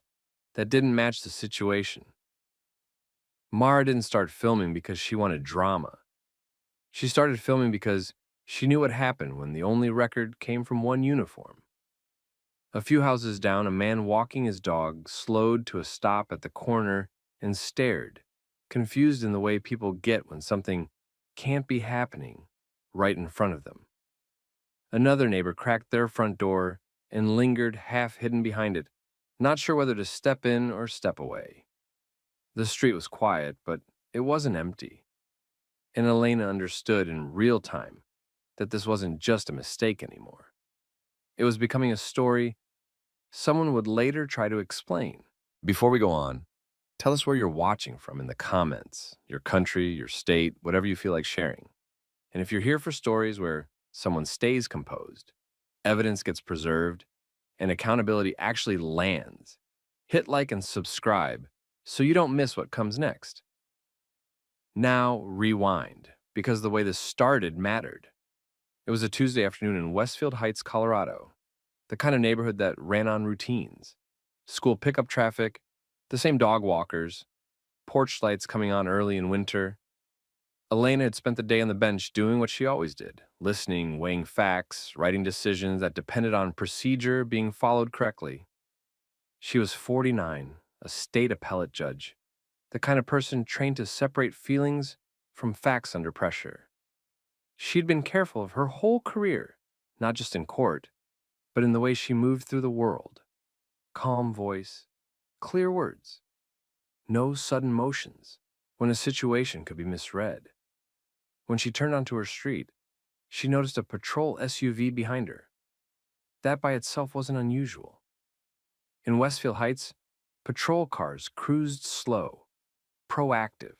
that didn't match the situation. Mara didn't start filming because she wanted drama. She started filming because she knew what happened when the only record came from one uniform. A few houses down, a man walking his dog slowed to a stop at the corner and stared, confused in the way people get when something can't be happening right in front of them. Another neighbor cracked their front door and lingered half hidden behind it, not sure whether to step in or step away. The street was quiet, but it wasn't empty. And Elena understood in real time that this wasn't just a mistake anymore. It was becoming a story someone would later try to explain. Before we go on, tell us where you're watching from in the comments, your country, your state, whatever you feel like sharing. And if you're here for stories where someone stays composed, evidence gets preserved, and accountability actually lands, hit like and subscribe so you don't miss what comes next. Now rewind, because the way this started mattered. It was a Tuesday afternoon in Westfield Heights, Colorado, the kind of neighborhood that ran on routines. School pickup traffic, the same dog walkers, porch lights coming on early in winter. Elena had spent the day on the bench doing what she always did, listening, weighing facts, writing decisions that depended on procedure being followed correctly. She was 49, a state appellate judge, the kind of person trained to separate feelings from facts under pressure. She'd been careful of her whole career, not just in court, but in the way she moved through the world. Calm voice, clear words, no sudden motions when a situation could be misread. When she turned onto her street, she noticed a patrol SUV behind her. That by itself wasn't unusual. In Westfield Heights, patrol cars cruised slow, proactive,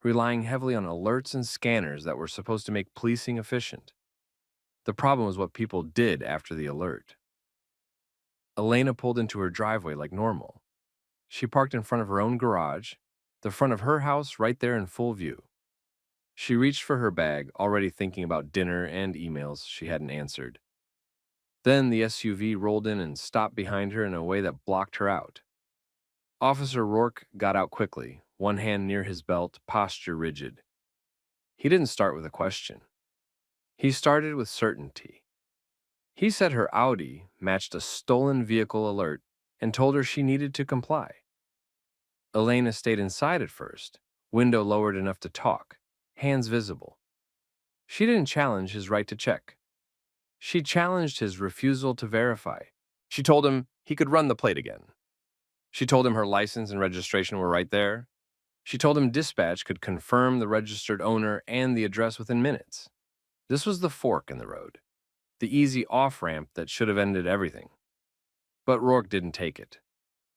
relying heavily on alerts and scanners that were supposed to make policing efficient. The problem was what people did after the alert. Elena pulled into her driveway like normal. She parked in front of her own garage, the front of her house right there in full view. She reached for her bag, already thinking about dinner and emails she hadn't answered. Then the SUV rolled in and stopped behind her in a way that blocked her out. Officer Rourke got out quickly, one hand near his belt, posture rigid. He didn't start with a question. He started with certainty. He said her Audi matched a stolen vehicle alert and told her she needed to comply. Elena stayed inside at first, window lowered enough to talk, hands visible. She didn't challenge his right to check. She challenged his refusal to verify. She told him he could run the plate again. She told him her license and registration were right there. She told him dispatch could confirm the registered owner and the address within minutes. This was the fork in the road, the easy off-ramp that should have ended everything. But Rourke didn't take it.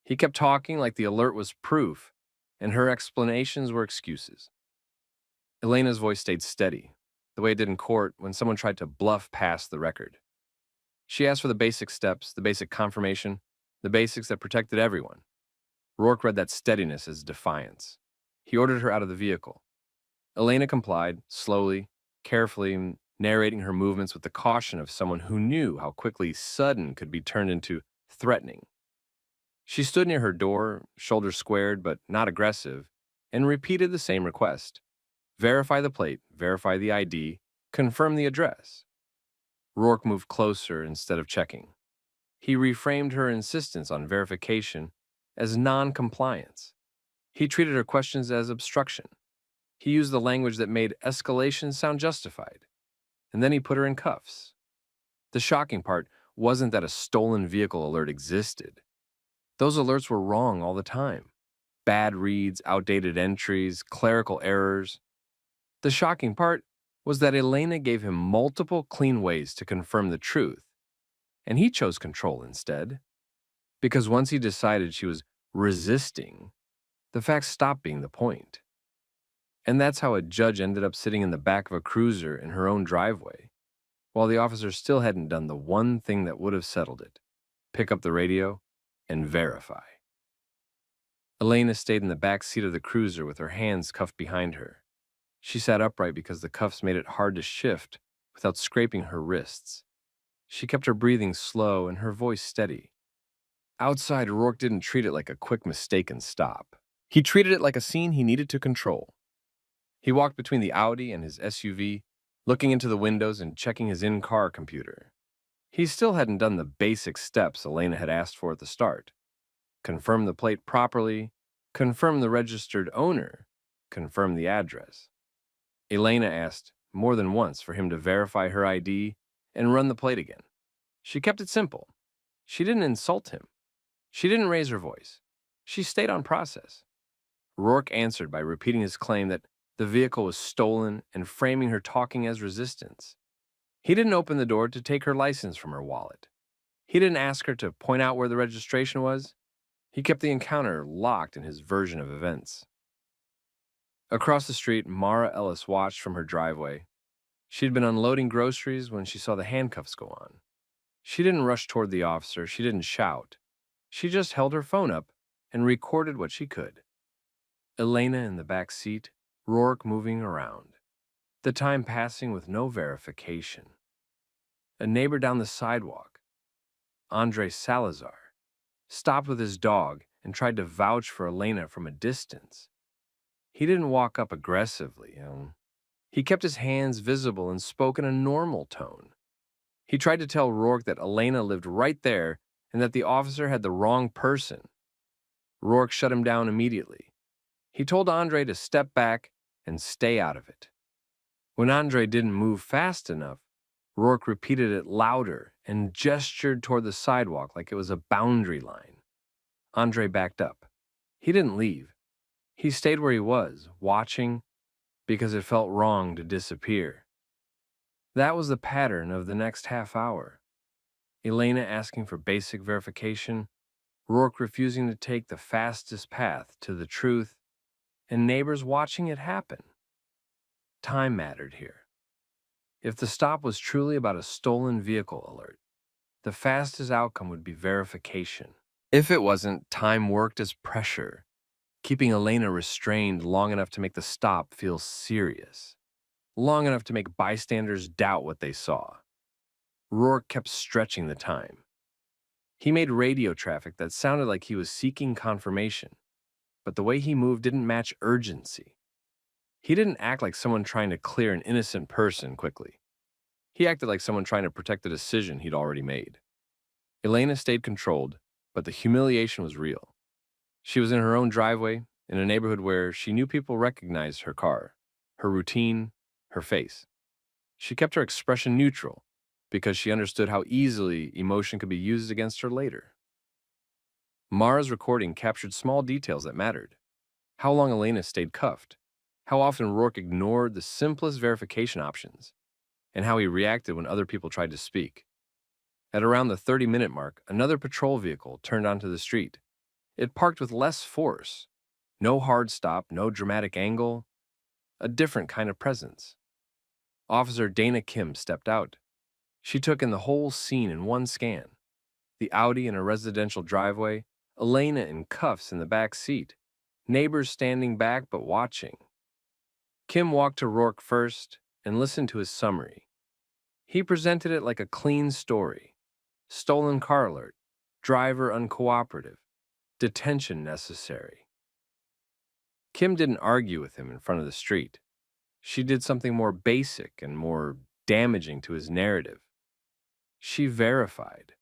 He kept talking like the alert was proof, and her explanations were excuses. Elena's voice stayed steady, the way it did in court when someone tried to bluff past the record. She asked for the basic steps, the basic confirmation, the basics that protected everyone. Rourke read that steadiness as defiance. He ordered her out of the vehicle. Elena complied, slowly, carefully, narrating her movements with the caution of someone who knew how quickly sudden could be turned into threatening. She stood near her door, shoulders squared but not aggressive, and repeated the same request. Verify the plate, verify the ID, confirm the address. Rourke moved closer instead of checking. He reframed her insistence on verification as non-compliance. He treated her questions as obstruction. He used the language that made escalation sound justified. And then he put her in cuffs. The shocking part wasn't that a stolen vehicle alert existed. Those alerts were wrong all the time. bad reads, outdated entries, clerical errors. The shocking part was that Elena gave him multiple clean ways to confirm the truth, and he chose control instead. Because once he decided she was resisting, the facts stopped being the point. And that's how a judge ended up sitting in the back of a cruiser in her own driveway, while the officer still hadn't done the one thing that would have settled it: pick up the radio and verify. Elena stayed in the back seat of the cruiser with her hands cuffed behind her. She sat upright because the cuffs made it hard to shift without scraping her wrists. She kept her breathing slow and her voice steady. Outside, Rourke didn't treat it like a quick mistake and stop. He treated it like a scene he needed to control. He walked between the Audi and his SUV, looking into the windows and checking his in-car computer. He still hadn't done the basic steps Elena had asked for at the start. Confirm the plate properly, confirm the registered owner, confirm the address. Elena asked more than once for him to verify her ID and run the plate again. She kept it simple. She didn't insult him. She didn't raise her voice. She stayed on process. Rourke answered by repeating his claim that the vehicle was stolen and framing her talking as resistance. He didn't open the door to take her license from her wallet. He didn't ask her to point out where the registration was. He kept the encounter locked in his version of events. Across the street, Mara Ellis watched from her driveway. She'd been unloading groceries when she saw the handcuffs go on. She didn't rush toward the officer. She didn't shout. She just held her phone up and recorded what she could. Elena in the back seat, Rourke moving around. The time passing with no verification. A neighbor down the sidewalk, Andre Salazar, stopped with his dog and tried to vouch for Elena from a distance. He didn't walk up aggressively. He kept his hands visible and spoke in a normal tone. He tried to tell Rourke that Elena lived right there and that the officer had the wrong person. Rourke shut him down immediately. He told Andre to step back and stay out of it. When Andre didn't move fast enough, Rourke repeated it louder and gestured toward the sidewalk like it was a boundary line. Andre backed up. He didn't leave. He stayed where he was, watching, because it felt wrong to disappear. That was the pattern of the next half hour. Elena asking for basic verification, Rourke refusing to take the fastest path to the truth, and neighbors watching it happen. Time mattered here. If the stop was truly about a stolen vehicle alert, the fastest outcome would be verification. If it wasn't, time worked as pressure, keeping Elena restrained long enough to make the stop feel serious, long enough to make bystanders doubt what they saw. Rourke kept stretching the time. He made radio traffic that sounded like he was seeking confirmation, but the way he moved didn't match urgency. He didn't act like someone trying to clear an innocent person quickly. He acted like someone trying to protect a decision he'd already made. Elena stayed controlled, but the humiliation was real. She was in her own driveway, in a neighborhood where she knew people recognized her car, her routine, her face. She kept her expression neutral because she understood how easily emotion could be used against her later. Mara's recording captured small details that mattered. How long Elena stayed cuffed, how often Rourke ignored the simplest verification options, and how he reacted when other people tried to speak. At around the 30-minute mark, another patrol vehicle turned onto the street. It parked with less force. No hard stop, no dramatic angle. A different kind of presence. Officer Dana Kim stepped out. She took in the whole scene in one scan. The Audi in a residential driveway, Elena in cuffs in the back seat, neighbors standing back but watching. Kim walked to Rourke first and listened to his summary. He presented it like a clean story. Stolen car alert, driver uncooperative, detention necessary. Kim didn't argue with him in front of the street. She did something more basic and more damaging to his narrative. She verified.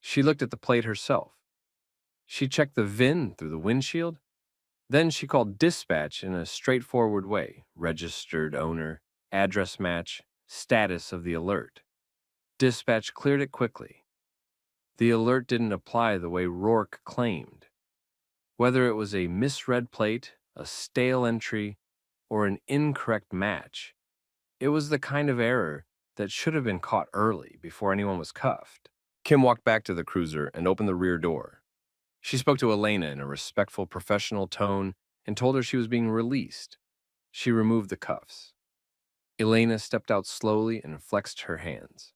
She looked at the plate herself. She checked the VIN through the windshield. Then she called dispatch in a straightforward way: registered owner, address match, status of the alert. Dispatch cleared it quickly. The alert didn't apply the way Rourke claimed. Whether it was a misread plate, a stale entry, or an incorrect match, it was the kind of error that should have been caught early before anyone was cuffed. Kim walked back to the cruiser and opened the rear door. She spoke to Elena in a respectful, professional tone and told her she was being released. She removed the cuffs. Elena stepped out slowly and flexed her hands.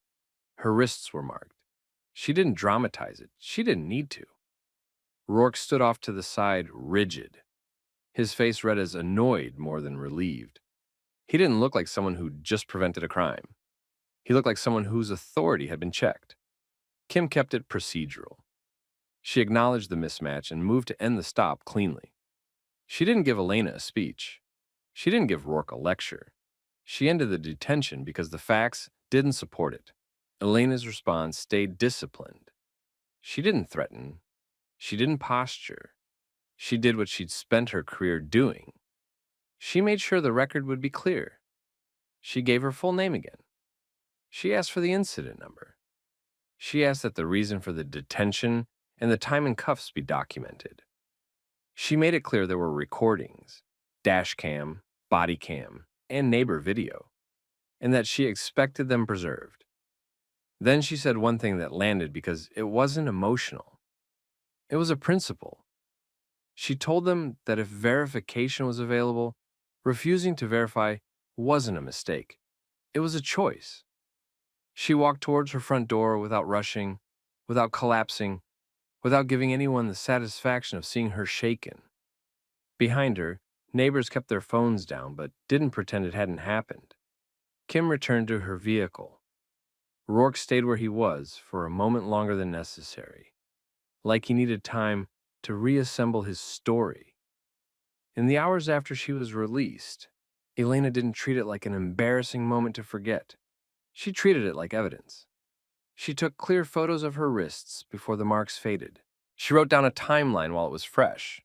Her wrists were marked. She didn't dramatize it. She didn't need to. Rourke stood off to the side, rigid. His face read as annoyed more than relieved. He didn't look like someone who just prevented a crime. He looked like someone whose authority had been checked. Kim kept it procedural. She acknowledged the mismatch and moved to end the stop cleanly. She didn't give Elena a speech. She didn't give Rourke a lecture. She ended the detention because the facts didn't support it. Elena's response stayed disciplined. She didn't threaten. She didn't posture. She did what she'd spent her career doing. She made sure the record would be clear. She gave her full name again. She asked for the incident number. She asked that the reason for the detention and the time in cuffs be documented. She made it clear there were recordings, dash cam, body cam, and neighbor video, and that she expected them preserved. Then she said one thing that landed because it wasn't emotional. It was a principle. She told them that if verification was available, refusing to verify wasn't a mistake. It was a choice. She walked towards her front door without rushing, without collapsing, without giving anyone the satisfaction of seeing her shaken. Behind her, neighbors kept their phones down but didn't pretend it hadn't happened. Kim returned to her vehicle. Rourke stayed where he was for a moment longer than necessary, like he needed time to reassemble his story. In the hours after she was released, Elena didn't treat it like an embarrassing moment to forget. She treated it like evidence. She took clear photos of her wrists before the marks faded. She wrote down a timeline while it was fresh.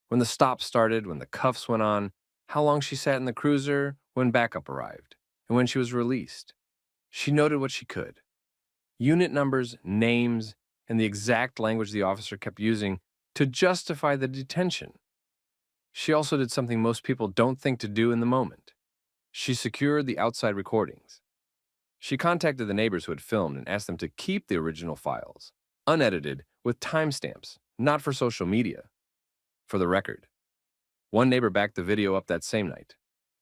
When the stop started, when the cuffs went on, how long she sat in the cruiser, when backup arrived, and when she was released. She noted what she could. Unit numbers, names, and the exact language the officer kept using to justify the detention. She also did something most people don't think to do in the moment. She secured the outside recordings. She contacted the neighbors who had filmed and asked them to keep the original files, unedited, with timestamps, not for social media. For the record. One neighbor backed the video up that same night.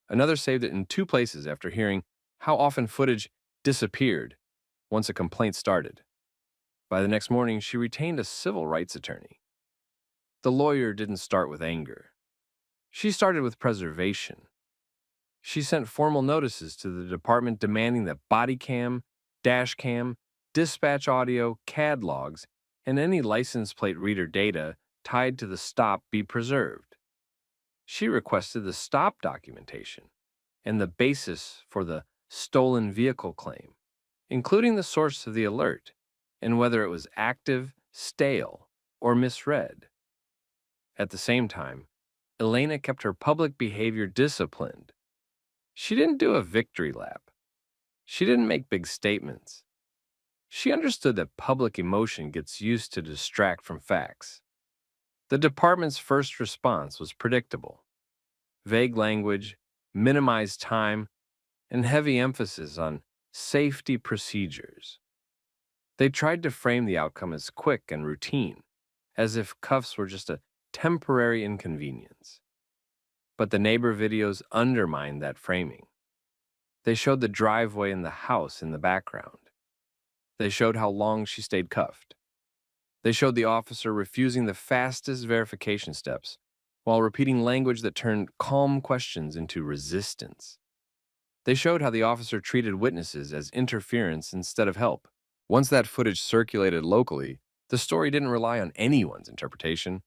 Another saved it in 2 places after hearing how often footage disappeared once a complaint started. By the next morning, she retained a civil rights attorney. The lawyer didn't start with anger. She started with preservation. She sent formal notices to the department demanding that body cam, dash cam, dispatch audio, CAD logs, and any license plate reader data tied to the stop be preserved. She requested the stop documentation and the basis for the stolen vehicle claim, including the source of the alert and whether it was active, stale, or misread. At the same time, Elena kept her public behavior disciplined. She didn't do a victory lap. She didn't make big statements. She understood that public emotion gets used to distract from facts. The department's first response was predictable. Vague language, minimized time, and heavy emphasis on safety procedures. They tried to frame the outcome as quick and routine, as if cuffs were just a temporary inconvenience. But the neighbor videos undermined that framing. They showed the driveway and the house in the background. They showed how long she stayed cuffed. They showed the officer refusing the fastest verification steps while repeating language that turned calm questions into resistance. They showed how the officer treated witnesses as interference instead of help. Once that footage circulated locally, the story didn't rely on anyone's interpretation.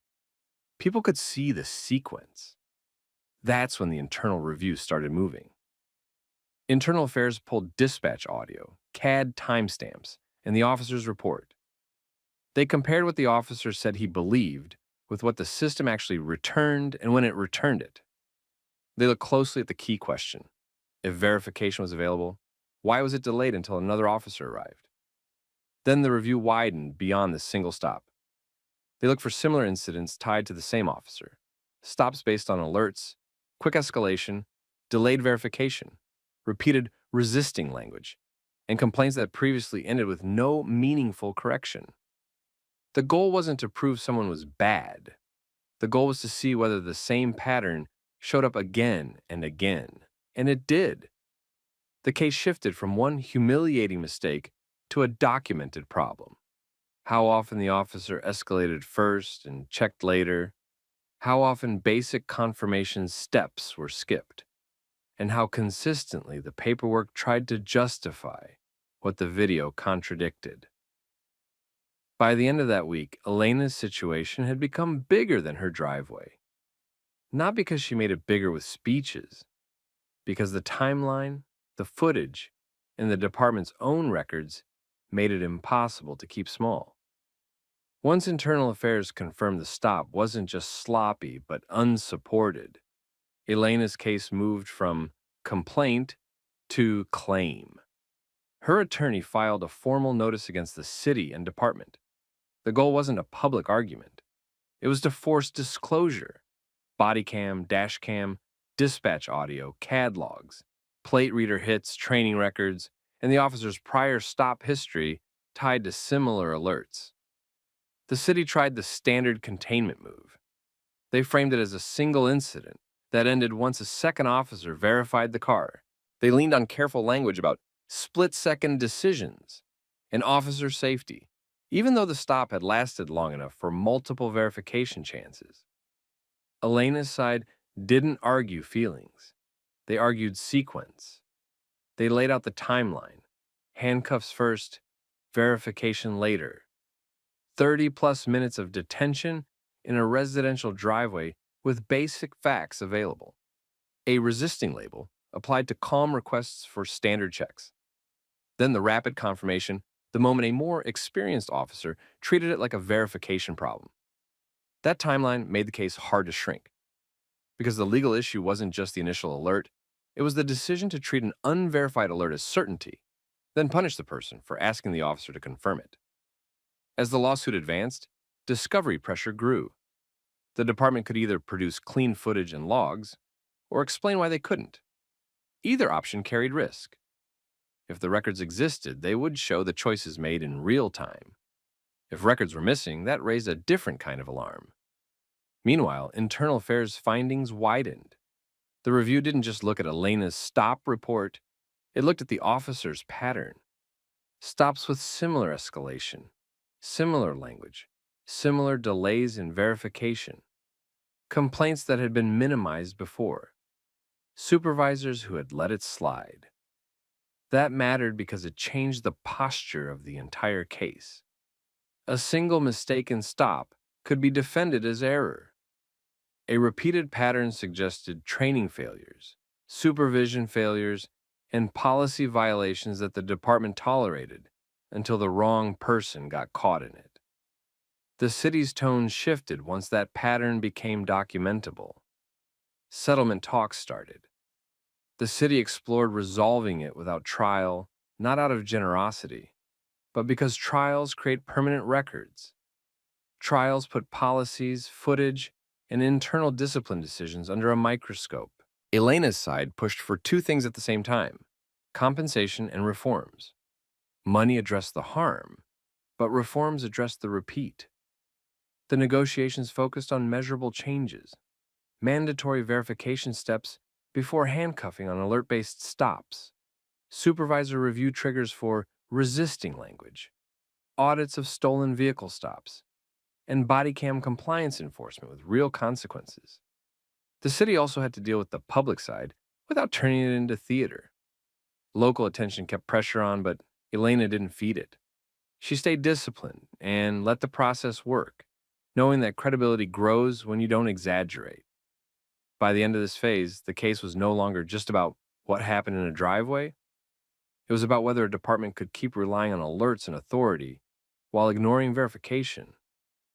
People could see the sequence. That's when the internal review started moving. Internal Affairs pulled dispatch audio, CAD timestamps, and the officer's report. They compared what the officer said he believed with what the system actually returned and when it returned it. They looked closely at the key question. If verification was available, why was it delayed until another officer arrived? Then the review widened beyond the single stop. They looked for similar incidents tied to the same officer, stops based on alerts, quick escalation, delayed verification, repeated resisting language, and complaints that previously ended with no meaningful correction. The goal wasn't to prove someone was bad. The goal was to see whether the same pattern showed up again and again, and it did. The case shifted from one humiliating mistake to a documented problem. How often the officer escalated first and checked later, how often basic confirmation steps were skipped, and how consistently the paperwork tried to justify what the video contradicted. By the end of that week, Elena's situation had become bigger than her driveway. Not because she made it bigger with speeches, because the timeline, the footage, and the department's own records made it impossible to keep small. Once internal affairs confirmed the stop wasn't just sloppy but unsupported, Elena's case moved from complaint to claim. Her attorney filed a formal notice against the city and department. The goal wasn't a public argument. It was to force disclosure. Bodycam, dashcam, dispatch audio, CAD logs, plate reader hits, training records, and the officer's prior stop history tied to similar alerts. The city tried the standard containment move. They framed it as a single incident that ended once a second officer verified the car. They leaned on careful language about split-second decisions and officer safety, even though the stop had lasted long enough for multiple verification chances. Elena's side didn't argue feelings. They argued sequence. They laid out the timeline. Handcuffs first, verification later. 30-plus minutes of detention in a residential driveway with basic facts available. A resisting label applied to calm requests for standard checks. Then the rapid confirmation the moment a more experienced officer treated it like a verification problem. That timeline made the case hard to shrink, because the legal issue wasn't just the initial alert, it was the decision to treat an unverified alert as certainty, then punish the person for asking the officer to confirm it. As the lawsuit advanced, discovery pressure grew. The department could either produce clean footage and logs, or explain why they couldn't. Either option carried risk. If the records existed, they would show the choices made in real time. If records were missing, that raised a different kind of alarm. Meanwhile, internal affairs findings widened. The review didn't just look at Elena's stop report, it looked at the officer's pattern. Stops with similar escalation, similar language, similar delays in verification. Complaints that had been minimized before. Supervisors who had let it slide. That mattered because it changed the posture of the entire case. A single mistaken stop could be defended as error. A repeated pattern suggested training failures, supervision failures, and policy violations that the department tolerated until the wrong person got caught in it. The city's tone shifted once that pattern became documentable. Settlement talks started. The city explored resolving it without trial, not out of generosity, but because trials create permanent records. Trials put policies, footage, and internal discipline decisions under a microscope. Elena's side pushed for two things at the same time: compensation and reforms. Money addressed the harm, but reforms addressed the repeat. The negotiations focused on measurable changes, mandatory verification steps before handcuffing on alert-based stops, supervisor review triggers for resisting language, audits of stolen vehicle stops, and bodycam compliance enforcement with real consequences. The city also had to deal with the public side without turning it into theater. Local attention kept pressure on, but Elena didn't feed it. She stayed disciplined and let the process work, knowing that credibility grows when you don't exaggerate. By the end of this phase, the case was no longer just about what happened in a driveway. It was about whether a department could keep relying on alerts and authority while ignoring verification,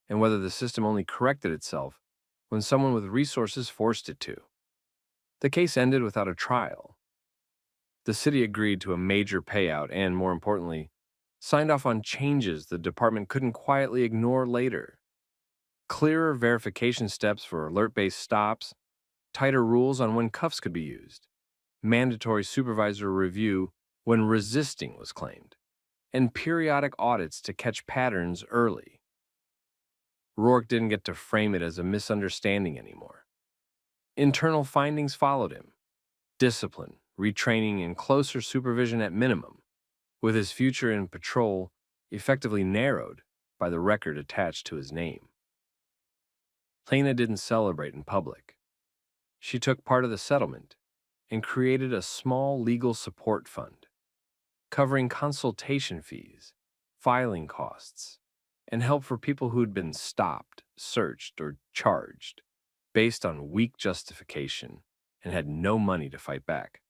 and whether the system only corrected itself when someone with resources forced it to. The case ended without a trial. The city agreed to a major payout and, more importantly, signed off on changes the department couldn't quietly ignore later. clearer verification steps for alert-based stops, tighter rules on when cuffs could be used, mandatory supervisor review when resisting was claimed, and periodic audits to catch patterns early. Rourke didn't get to frame it as a misunderstanding anymore. Internal findings followed him: discipline, retraining, and closer supervision at minimum, with his future in patrol effectively narrowed by the record attached to his name. Lena didn't celebrate in public. She took part of the settlement and created a small legal support fund, covering consultation fees, filing costs, and help for people who'd been stopped, searched, or charged based on weak justification and had no money to fight back.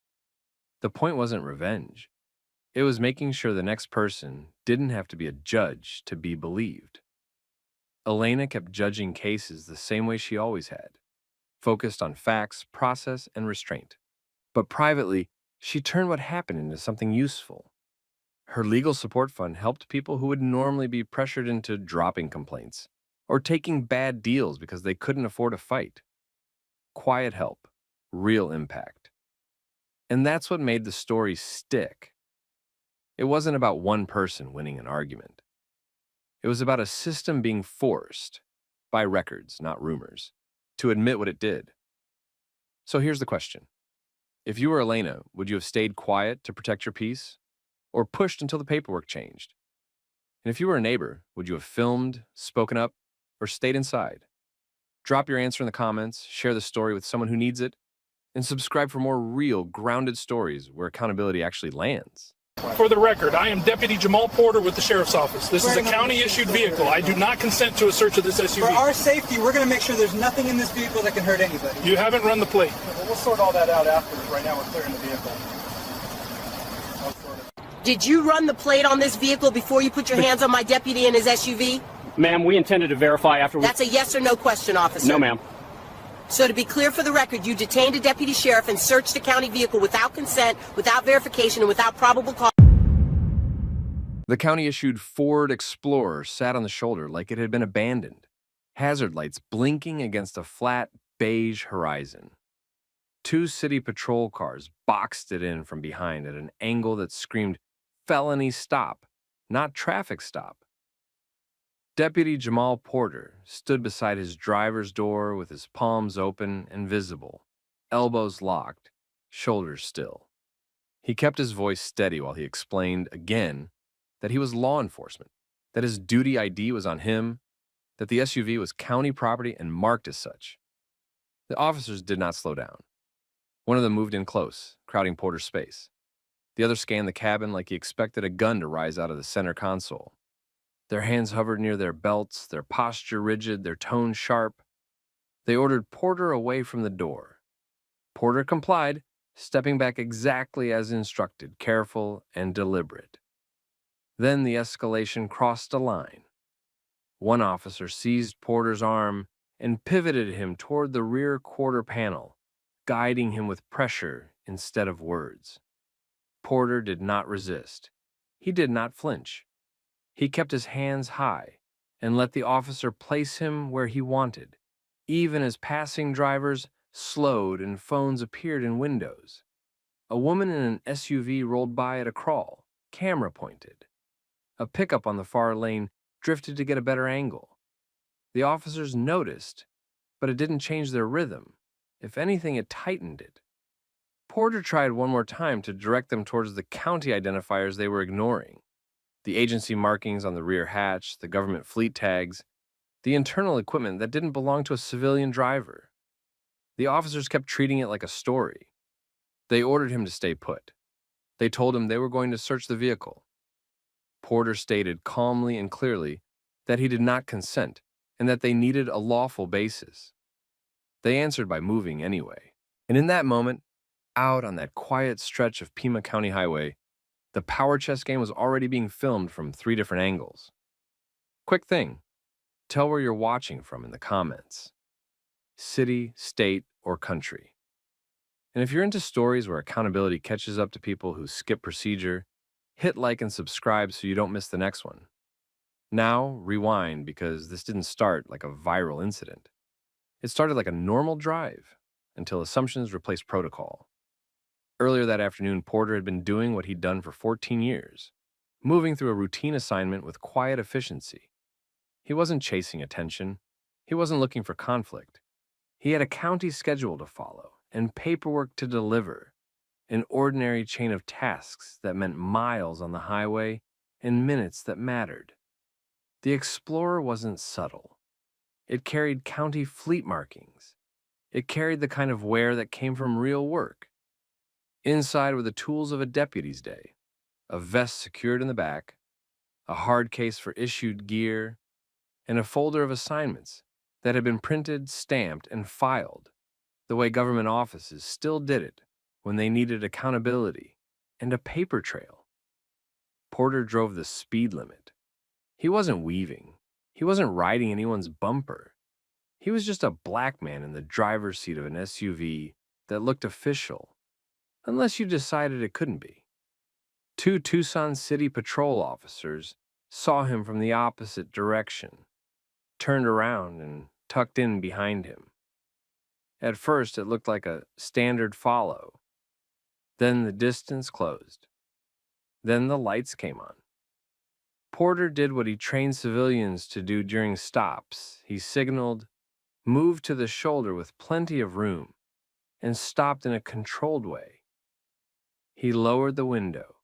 The point wasn't revenge. It was making sure the next person didn't have to be a judge to be believed. Elena kept judging cases the same way she always had, focused on facts, process, and restraint. But privately, she turned what happened into something useful. Her legal support fund helped people who would normally be pressured into dropping complaints or taking bad deals because they couldn't afford a fight. Quiet help, real impact. And that's what made the story stick. It wasn't about one person winning an argument. It was about a system being forced, by records, not rumors, to admit what it did. So here's the question. If you were Elena, would you have stayed quiet to protect your peace, or pushed until the paperwork changed? And if you were a neighbor, would you have filmed, spoken up, or stayed inside? Drop your answer in the comments, share the story with someone who needs it, and subscribe for more real, grounded stories where accountability actually lands. For the record, I am Deputy Jamal Porter with the Sheriff's Office. This is a county-issued vehicle. I do not consent to a search of this SUV. For our safety, we're going to make sure there's nothing in this vehicle that can hurt anybody. You haven't run the plate. We'll sort all that out afterwards. Right now, we're clearing the vehicle. Did you run the plate on this vehicle before you put your hands on my deputy in his SUV? Ma'am, we intended to verify after we... That's a yes or no question, officer. No, ma'am. So to be clear for the record, you detained a deputy sheriff and searched a county vehicle without consent, without verification, and without probable cause. The county-issued Ford Explorer sat on the shoulder like it had been abandoned, hazard lights blinking against a flat, beige horizon. 2 city patrol cars boxed it in from behind at an angle that screamed felony stop, not traffic stop. Deputy Jamal Porter stood beside his driver's door with his palms open and visible, elbows locked, shoulders still. He kept his voice steady while he explained again that he was law enforcement, that his duty ID was on him, that the SUV was county property and marked as such. The officers did not slow down. One of them moved in close, crowding Porter's space. The other scanned the cabin like he expected a gun to rise out of the center console. Their hands hovered near their belts, their posture rigid, their tone sharp. They ordered Porter away from the door. Porter complied, stepping back exactly as instructed, careful and deliberate. Then the escalation crossed a line. One officer seized Porter's arm and pivoted him toward the rear quarter panel, guiding him with pressure instead of words. Porter did not resist. He did not flinch. He kept his hands high and let the officer place him where he wanted, even as passing drivers slowed and phones appeared in windows. A woman in an SUV rolled by at a crawl, camera pointed. A pickup on the far lane drifted to get a better angle. The officers noticed, but it didn't change their rhythm. If anything, it tightened it. Porter tried one more time to direct them towards the county identifiers they were ignoring. The agency markings on the rear hatch, the government fleet tags, the internal equipment that didn't belong to a civilian driver. The officers kept treating it like a story. They ordered him to stay put. They told him they were going to search the vehicle. Porter stated calmly and clearly that he did not consent and that they needed a lawful basis. They answered by moving anyway. And in that moment, out on that quiet stretch of Pima County Highway, the power chess game was already being filmed from 3 different angles. Quick thing, tell where you're watching from in the comments. City, state, or country. And if you're into stories where accountability catches up to people who skip procedure, hit like and subscribe so you don't miss the next one. Now, rewind, because this didn't start like a viral incident. It started like a normal drive until assumptions replaced protocol. Earlier that afternoon, Porter had been doing what he'd done for 14 years, moving through a routine assignment with quiet efficiency. He wasn't chasing attention. He wasn't looking for conflict. He had a county schedule to follow and paperwork to deliver, an ordinary chain of tasks that meant miles on the highway and minutes that mattered. The Explorer wasn't subtle. It carried county fleet markings. It carried the kind of wear that came from real work. Inside were the tools of a deputy's day, a vest secured in the back, a hard case for issued gear, and a folder of assignments that had been printed, stamped, and filed the way government offices still did it when they needed accountability and a paper trail. Porter drove the speed limit. He wasn't weaving. He wasn't riding anyone's bumper. He was just a black man in the driver's seat of an SUV that looked official, unless you decided it couldn't be. 2 Tucson City Patrol officers saw him from the opposite direction, turned around and tucked in behind him. At first, it looked like a standard follow. Then the distance closed. Then the lights came on. Porter did what he trained civilians to do during stops. He signaled, moved to the shoulder with plenty of room, and stopped in a controlled way. He lowered the window.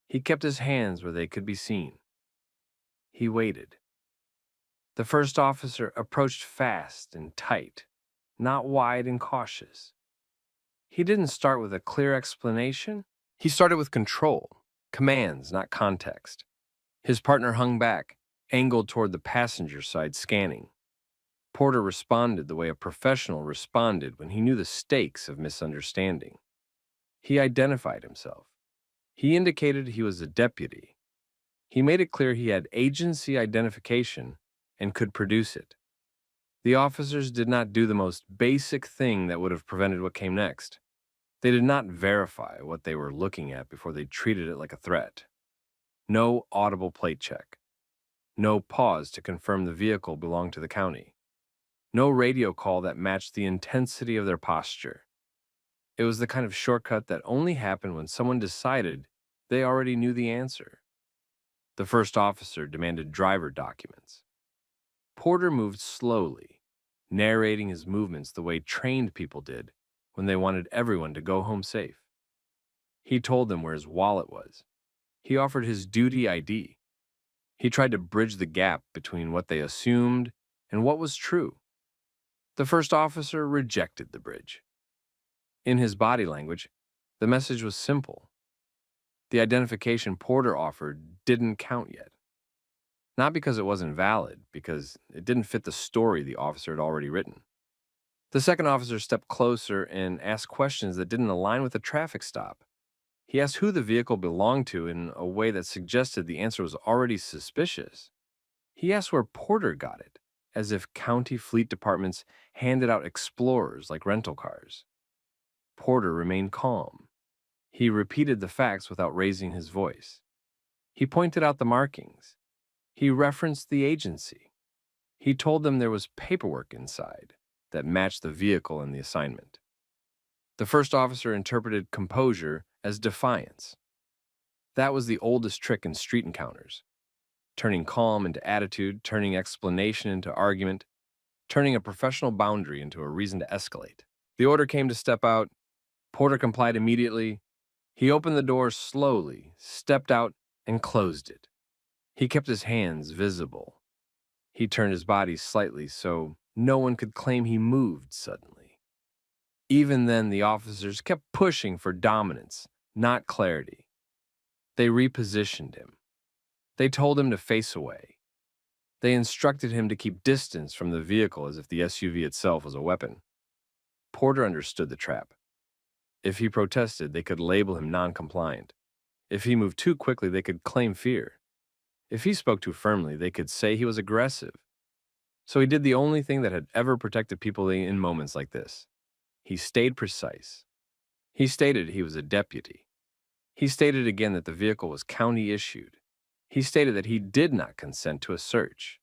He kept his hands where they could be seen. He waited. The first officer approached fast and tight, not wide and cautious. He didn't start with a clear explanation. He started with control, commands, not context. His partner hung back, angled toward the passenger side, scanning. Porter responded the way a professional responded when he knew the stakes of misunderstanding. He identified himself. He indicated he was a deputy. He made it clear he had agency identification and could produce it. The officers did not do the most basic thing that would have prevented what came next. They did not verify what they were looking at before they treated it like a threat. No audible plate check. No pause to confirm the vehicle belonged to the county. No radio call that matched the intensity of their posture. It was the kind of shortcut that only happened when someone decided they already knew the answer. The first officer demanded driver documents. Porter moved slowly, narrating his movements the way trained people did when they wanted everyone to go home safe. He told them where his wallet was. He offered his duty ID. He tried to bridge the gap between what they assumed and what was true. The first officer rejected the bridge. In his body language, the message was simple. The identification Porter offered didn't count yet. Not because it wasn't valid, because it didn't fit the story the officer had already written. The second officer stepped closer and asked questions that didn't align with the traffic stop. He asked who the vehicle belonged to in a way that suggested the answer was already suspicious. He asked where Porter got it, as if county fleet departments handed out Explorers like rental cars. Porter remained calm. He repeated the facts without raising his voice. He pointed out the markings. He referenced the agency. He told them there was paperwork inside that matched the vehicle and the assignment. The first officer interpreted composure as defiance. That was the oldest trick in street encounters. Turning calm into attitude, turning explanation into argument, turning a professional boundary into a reason to escalate. The order came to step out. Porter complied immediately. He opened the door slowly, stepped out, and closed it. He kept his hands visible. He turned his body slightly so no one could claim he moved suddenly. Even then, the officers kept pushing for dominance, not clarity. They repositioned him. They told him to face away. They instructed him to keep distance from the vehicle as if the SUV itself was a weapon. Porter understood the trap. If he protested, they could label him non-compliant. If he moved too quickly, they could claim fear. If he spoke too firmly, they could say he was aggressive. So he did the only thing that had ever protected people in moments like this. He stayed precise. He stated he was a deputy. He stated again that the vehicle was county issued. He stated that he did not consent to a search.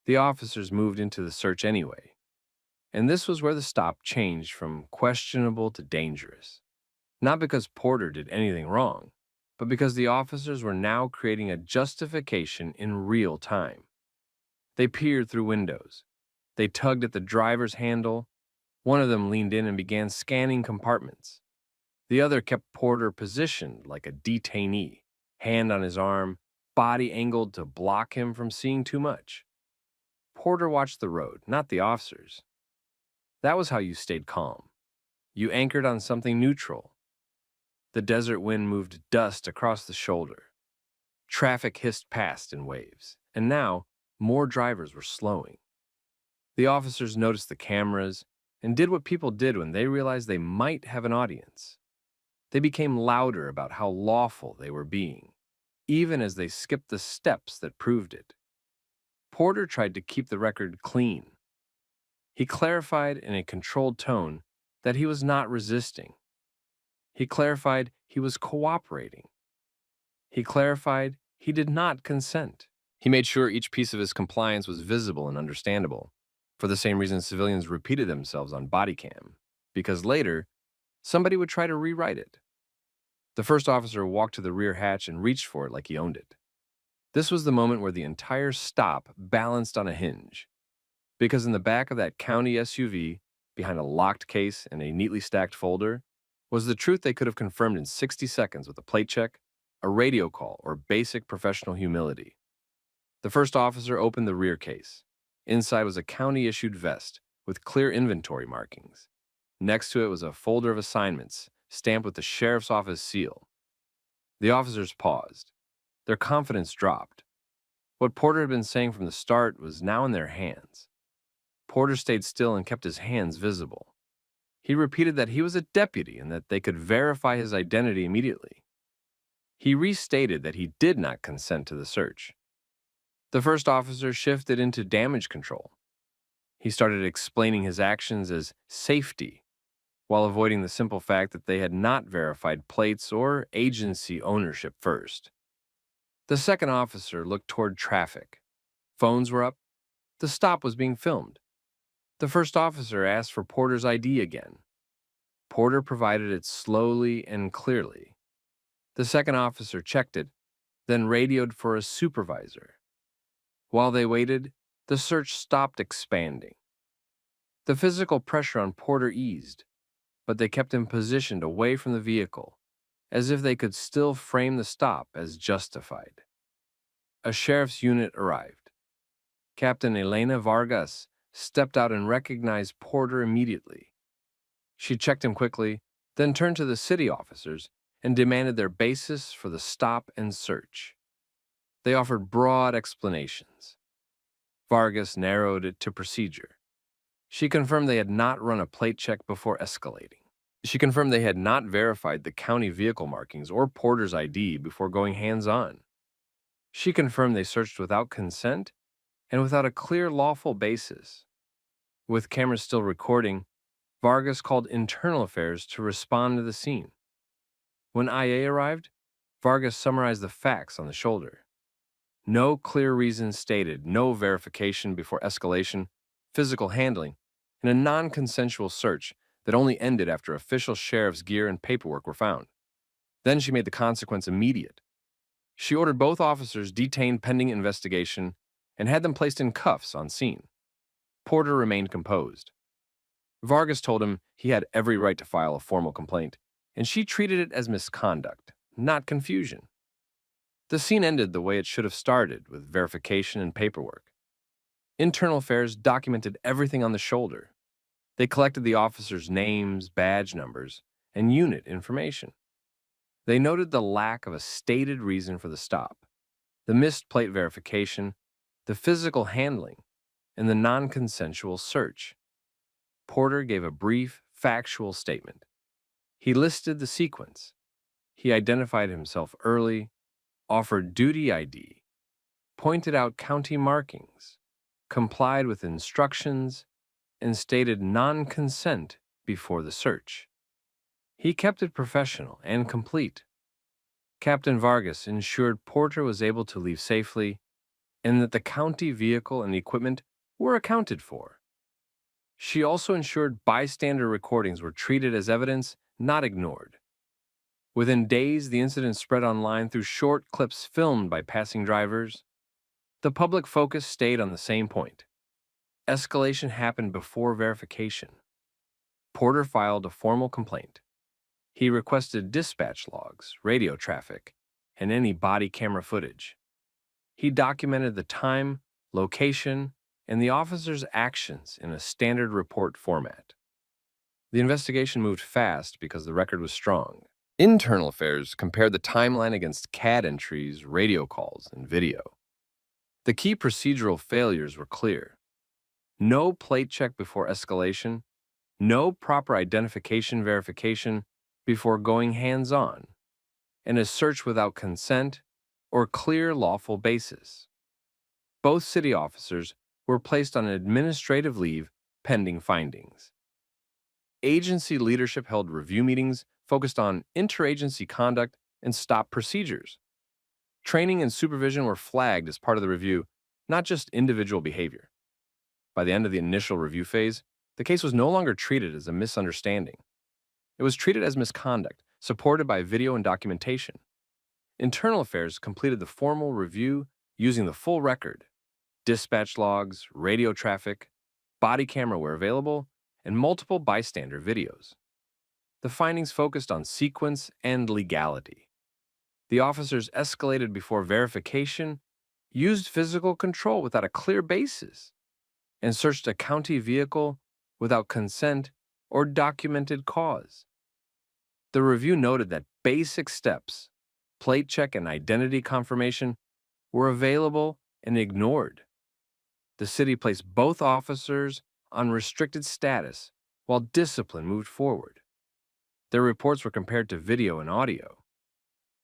The officers moved into the search anyway, and this was where the stop changed from questionable to dangerous. Not because Porter did anything wrong, but because the officers were now creating a justification in real time. They peered through windows. They tugged at the driver's handle. One of them leaned in and began scanning compartments. The other kept Porter positioned like a detainee, hand on his arm, body angled to block him from seeing too much. Porter watched the road, not the officers. That was how you stayed calm. You anchored on something neutral. The desert wind moved dust across the shoulder. Traffic hissed past in waves, and now more drivers were slowing. The officers noticed the cameras and did what people did when they realized they might have an audience. They became louder about how lawful they were being, even as they skipped the steps that proved it. Porter tried to keep the record clean. He clarified in a controlled tone that he was not resisting. He clarified he was cooperating. He clarified he did not consent. He made sure each piece of his compliance was visible and understandable, for the same reason civilians repeated themselves on Bodycam, because later, somebody would try to rewrite it. The first officer walked to the rear hatch and reached for it like he owned it. This was the moment where the entire stop balanced on a hinge, because in the back of that county SUV, behind a locked case and a neatly stacked folder, was the truth they could have confirmed in 60 seconds with a plate check, a radio call, or basic professional humility. The first officer opened the rear case. Inside was a county-issued vest with clear inventory markings. Next to it was a folder of assignments stamped with the sheriff's office seal. The officers paused. Their confidence dropped. What Porter had been saying from the start was now in their hands. Porter stayed still and kept his hands visible. He repeated that he was a deputy and that they could verify his identity immediately. He restated that he did not consent to the search. The first officer shifted into damage control. He started explaining his actions as safety, while avoiding the simple fact that they had not verified plates or agency ownership first. The second officer looked toward traffic. Phones were up. The stop was being filmed. The first officer asked for Porter's ID again. Porter provided it slowly and clearly. The second officer checked it, then radioed for a supervisor. While they waited, the search stopped expanding. The physical pressure on Porter eased, but they kept him positioned away from the vehicle, as if they could still frame the stop as justified. A sheriff's unit arrived. Captain Elena Vargas stepped out and recognized Porter immediately. She checked him quickly, then turned to the city officers and demanded their basis for the stop and search. They offered broad explanations. Vargas narrowed it to procedure. She confirmed they had not run a plate check before escalating. She confirmed they had not verified the county vehicle markings or Porter's ID before going hands-on. She confirmed they searched without consent and without a clear lawful basis. With cameras still recording, Vargas called Internal Affairs to respond to the scene. When IA arrived, Vargas summarized the facts on the shoulder. No clear reason stated, no verification before escalation, physical handling, and a non-consensual search that only ended after official sheriff's gear and paperwork were found. Then she made the consequence immediate. She ordered both officers detained pending investigation and had them placed in cuffs on scene. Porter remained composed. Vargas told him he had every right to file a formal complaint, and she treated it as misconduct, not confusion. The scene ended the way it should have started, with verification and paperwork. Internal Affairs documented everything on the shoulder. They collected the officers' names, badge numbers, and unit information. They noted the lack of a stated reason for the stop, the missed plate verification, the physical handling, and the non-consensual search. Porter gave a brief, factual statement. He listed the sequence. He identified himself early, offered duty ID, pointed out county markings, complied with instructions, and stated non-consent before the search. He kept it professional and complete. Captain Vargas ensured Porter was able to leave safely and that the county vehicle and equipment were accounted for. She also ensured bystander recordings were treated as evidence, not ignored. Within days, the incident spread online through short clips filmed by passing drivers. The public focus stayed on the same point. Escalation happened before verification. Porter filed a formal complaint. He requested dispatch logs, radio traffic, and any body camera footage. He documented the time, location, and the officer's actions in a standard report format. The investigation moved fast because the record was strong. Internal Affairs compared the timeline against CAD entries, radio calls, and video. The key procedural failures were clear. No plate check before escalation, no proper identification verification before going hands-on, and a search without consent or clear lawful basis. Both city officers were placed on administrative leave pending findings. Agency leadership held review meetings focused on interagency conduct and stop procedures. Training and supervision were flagged as part of the review, not just individual behavior. By the end of the initial review phase, the case was no longer treated as a misunderstanding. It was treated as misconduct, supported by video and documentation. Internal Affairs completed the formal review using the full record, dispatch logs, radio traffic, body camera where available, and multiple bystander videos. The findings focused on sequence and legality. The officers escalated before verification, used physical control without a clear basis, and searched a county vehicle without consent or documented cause. The review noted that basic steps, plate check and identity confirmation, were available and ignored. The city placed both officers on restricted status while discipline moved forward. Their reports were compared to video and audio.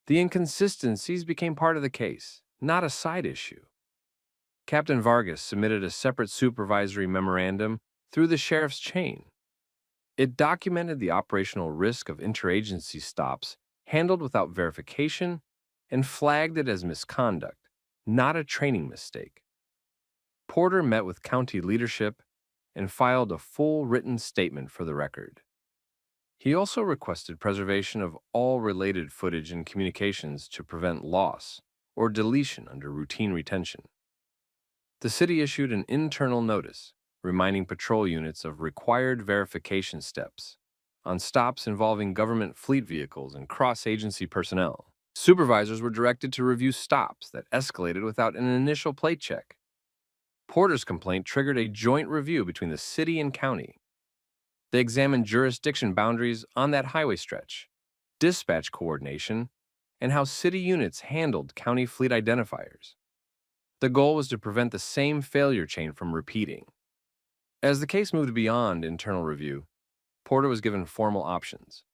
The inconsistencies became part of the case, not a side issue. Captain Vargas submitted a separate supervisory memorandum through the sheriff's chain. It documented the operational risk of interagency stops handled without verification and flagged it as misconduct, not a training mistake. Porter met with county leadership and filed a full written statement for the record. He also requested preservation of all related footage and communications to prevent loss or deletion under routine retention. The city issued an internal notice reminding patrol units of required verification steps on stops involving government fleet vehicles and cross-agency personnel. Supervisors were directed to review stops that escalated without an initial plate check. Porter's complaint triggered a joint review between the city and county. They examined jurisdiction boundaries on that highway stretch, dispatch coordination, and how city units handled county fleet identifiers. The goal was to prevent the same failure chain from repeating. As the case moved beyond internal review, Porter was given formal options: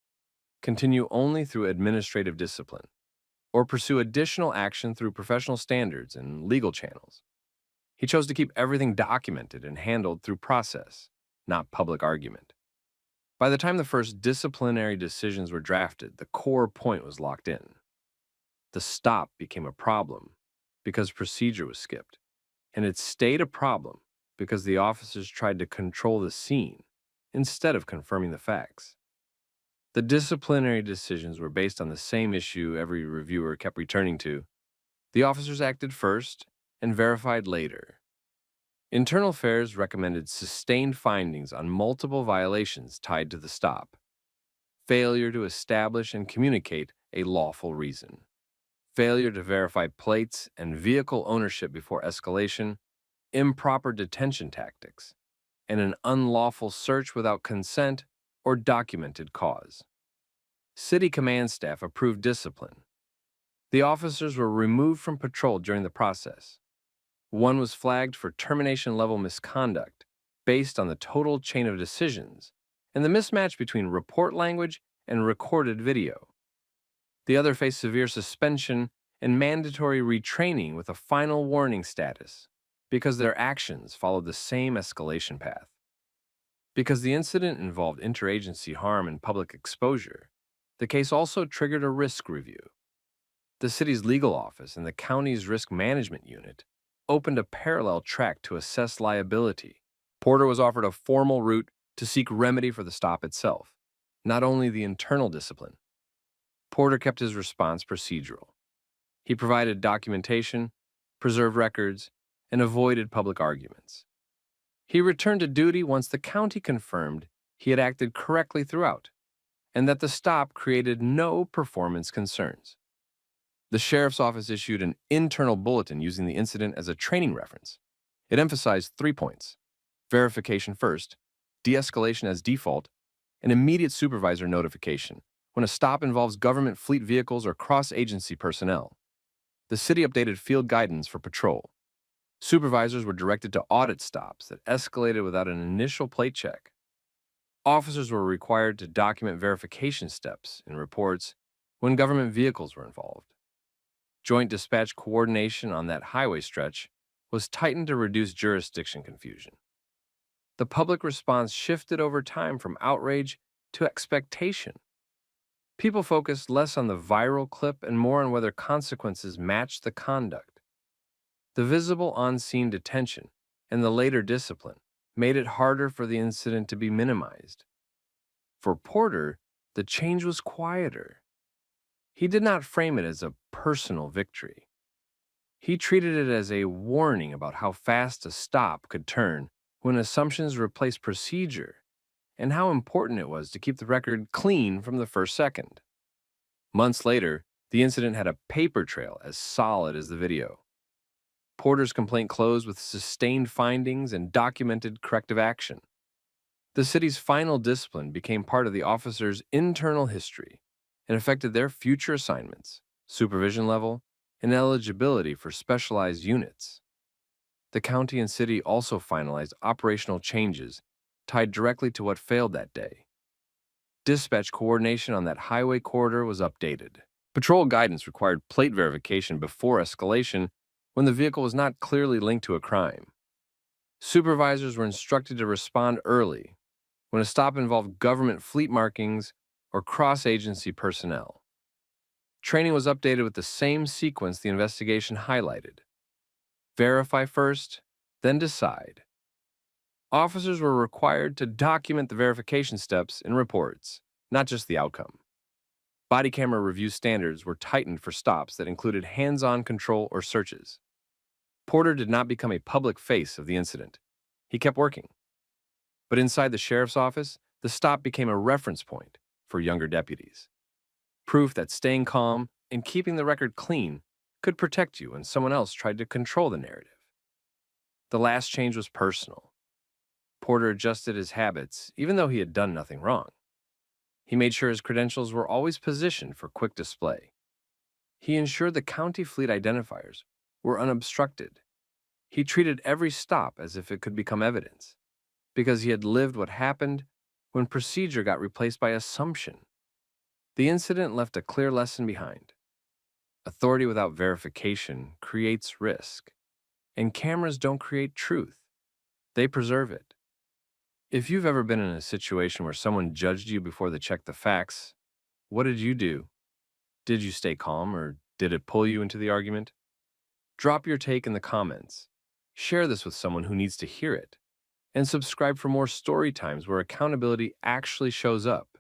continue only through administrative discipline, or pursue additional action through professional standards and legal channels. He chose to keep everything documented and handled through process, not public argument. By the time the first disciplinary decisions were drafted, the core point was locked in. The stop became a problem because procedure was skipped, and it stayed a problem because the officers tried to control the scene instead of confirming the facts. The disciplinary decisions were based on the same issue every reviewer kept returning to. The officers acted first and verified later. Internal Affairs recommended sustained findings on multiple violations tied to the stop: failure to establish and communicate a lawful reason, failure to verify plates and vehicle ownership before escalation, improper detention tactics, and an unlawful search without consent or documented cause. City command staff approved discipline. The officers were removed from patrol during the process. One was flagged for termination-level misconduct based on the total chain of decisions and the mismatch between report language and recorded video. The other faced severe suspension and mandatory retraining with a final warning status because their actions followed the same escalation path. Because the incident involved interagency harm and public exposure, the case also triggered a risk review. The city's legal office and the county's risk management unit opened a parallel track to assess liability. Porter was offered a formal route to seek remedy for the stop itself, not only the internal discipline. Porter kept his response procedural. He provided documentation, preserved records, and avoided public arguments. He returned to duty once the county confirmed he had acted correctly throughout, and that the stop created no performance concerns. The sheriff's office issued an internal bulletin using the incident as a training reference. It emphasized 3 points: verification first, de-escalation as default, and immediate supervisor notification when a stop involves government fleet vehicles or cross-agency personnel. The city updated field guidance for patrol. Supervisors were directed to audit stops that escalated without an initial plate check. Officers were required to document verification steps in reports when government vehicles were involved. Joint dispatch coordination on that highway stretch was tightened to reduce jurisdiction confusion. The public response shifted over time from outrage to expectation. People focused less on the viral clip and more on whether consequences matched the conduct. The visible on-scene detention and the later discipline made it harder for the incident to be minimized. For Porter, the change was quieter. He did not frame it as a personal victory. He treated it as a warning about how fast a stop could turn when assumptions replaced procedure, and how important it was to keep the record clean from the first second. Months later, the incident had a paper trail as solid as the video. Porter's complaint closed with sustained findings and documented corrective action. The city's final discipline became part of the officers' internal history and affected their future assignments, supervision level, and eligibility for specialized units. The county and city also finalized operational changes tied directly to what failed that day. Dispatch coordination on that highway corridor was updated. Patrol guidance required plate verification before escalation when the vehicle was not clearly linked to a crime. Supervisors were instructed to respond early when a stop involved government fleet markings or cross-agency personnel. Training was updated with the same sequence the investigation highlighted. Verify first, then decide. Officers were required to document the verification steps in reports, not just the outcome. Body camera review standards were tightened for stops that included hands-on control or searches. Porter did not become a public face of the incident. He kept working. But inside the sheriff's office, the stop became a reference point for younger deputies. Proof that staying calm and keeping the record clean could protect you when someone else tried to control the narrative. The last change was personal. Porter adjusted his habits, even though he had done nothing wrong. He made sure his credentials were always positioned for quick display. He ensured the county fleet identifiers were unobstructed. He treated every stop as if it could become evidence, because he had lived what happened when procedure got replaced by assumption. The incident left a clear lesson behind. Authority without verification creates risk, and cameras don't create truth. They preserve it. If you've ever been in a situation where someone judged you before they checked the facts, what did you do? Did you stay calm, or did it pull you into the argument? Drop your take in the comments. Share this with someone who needs to hear it. And subscribe for more story times where accountability actually shows up.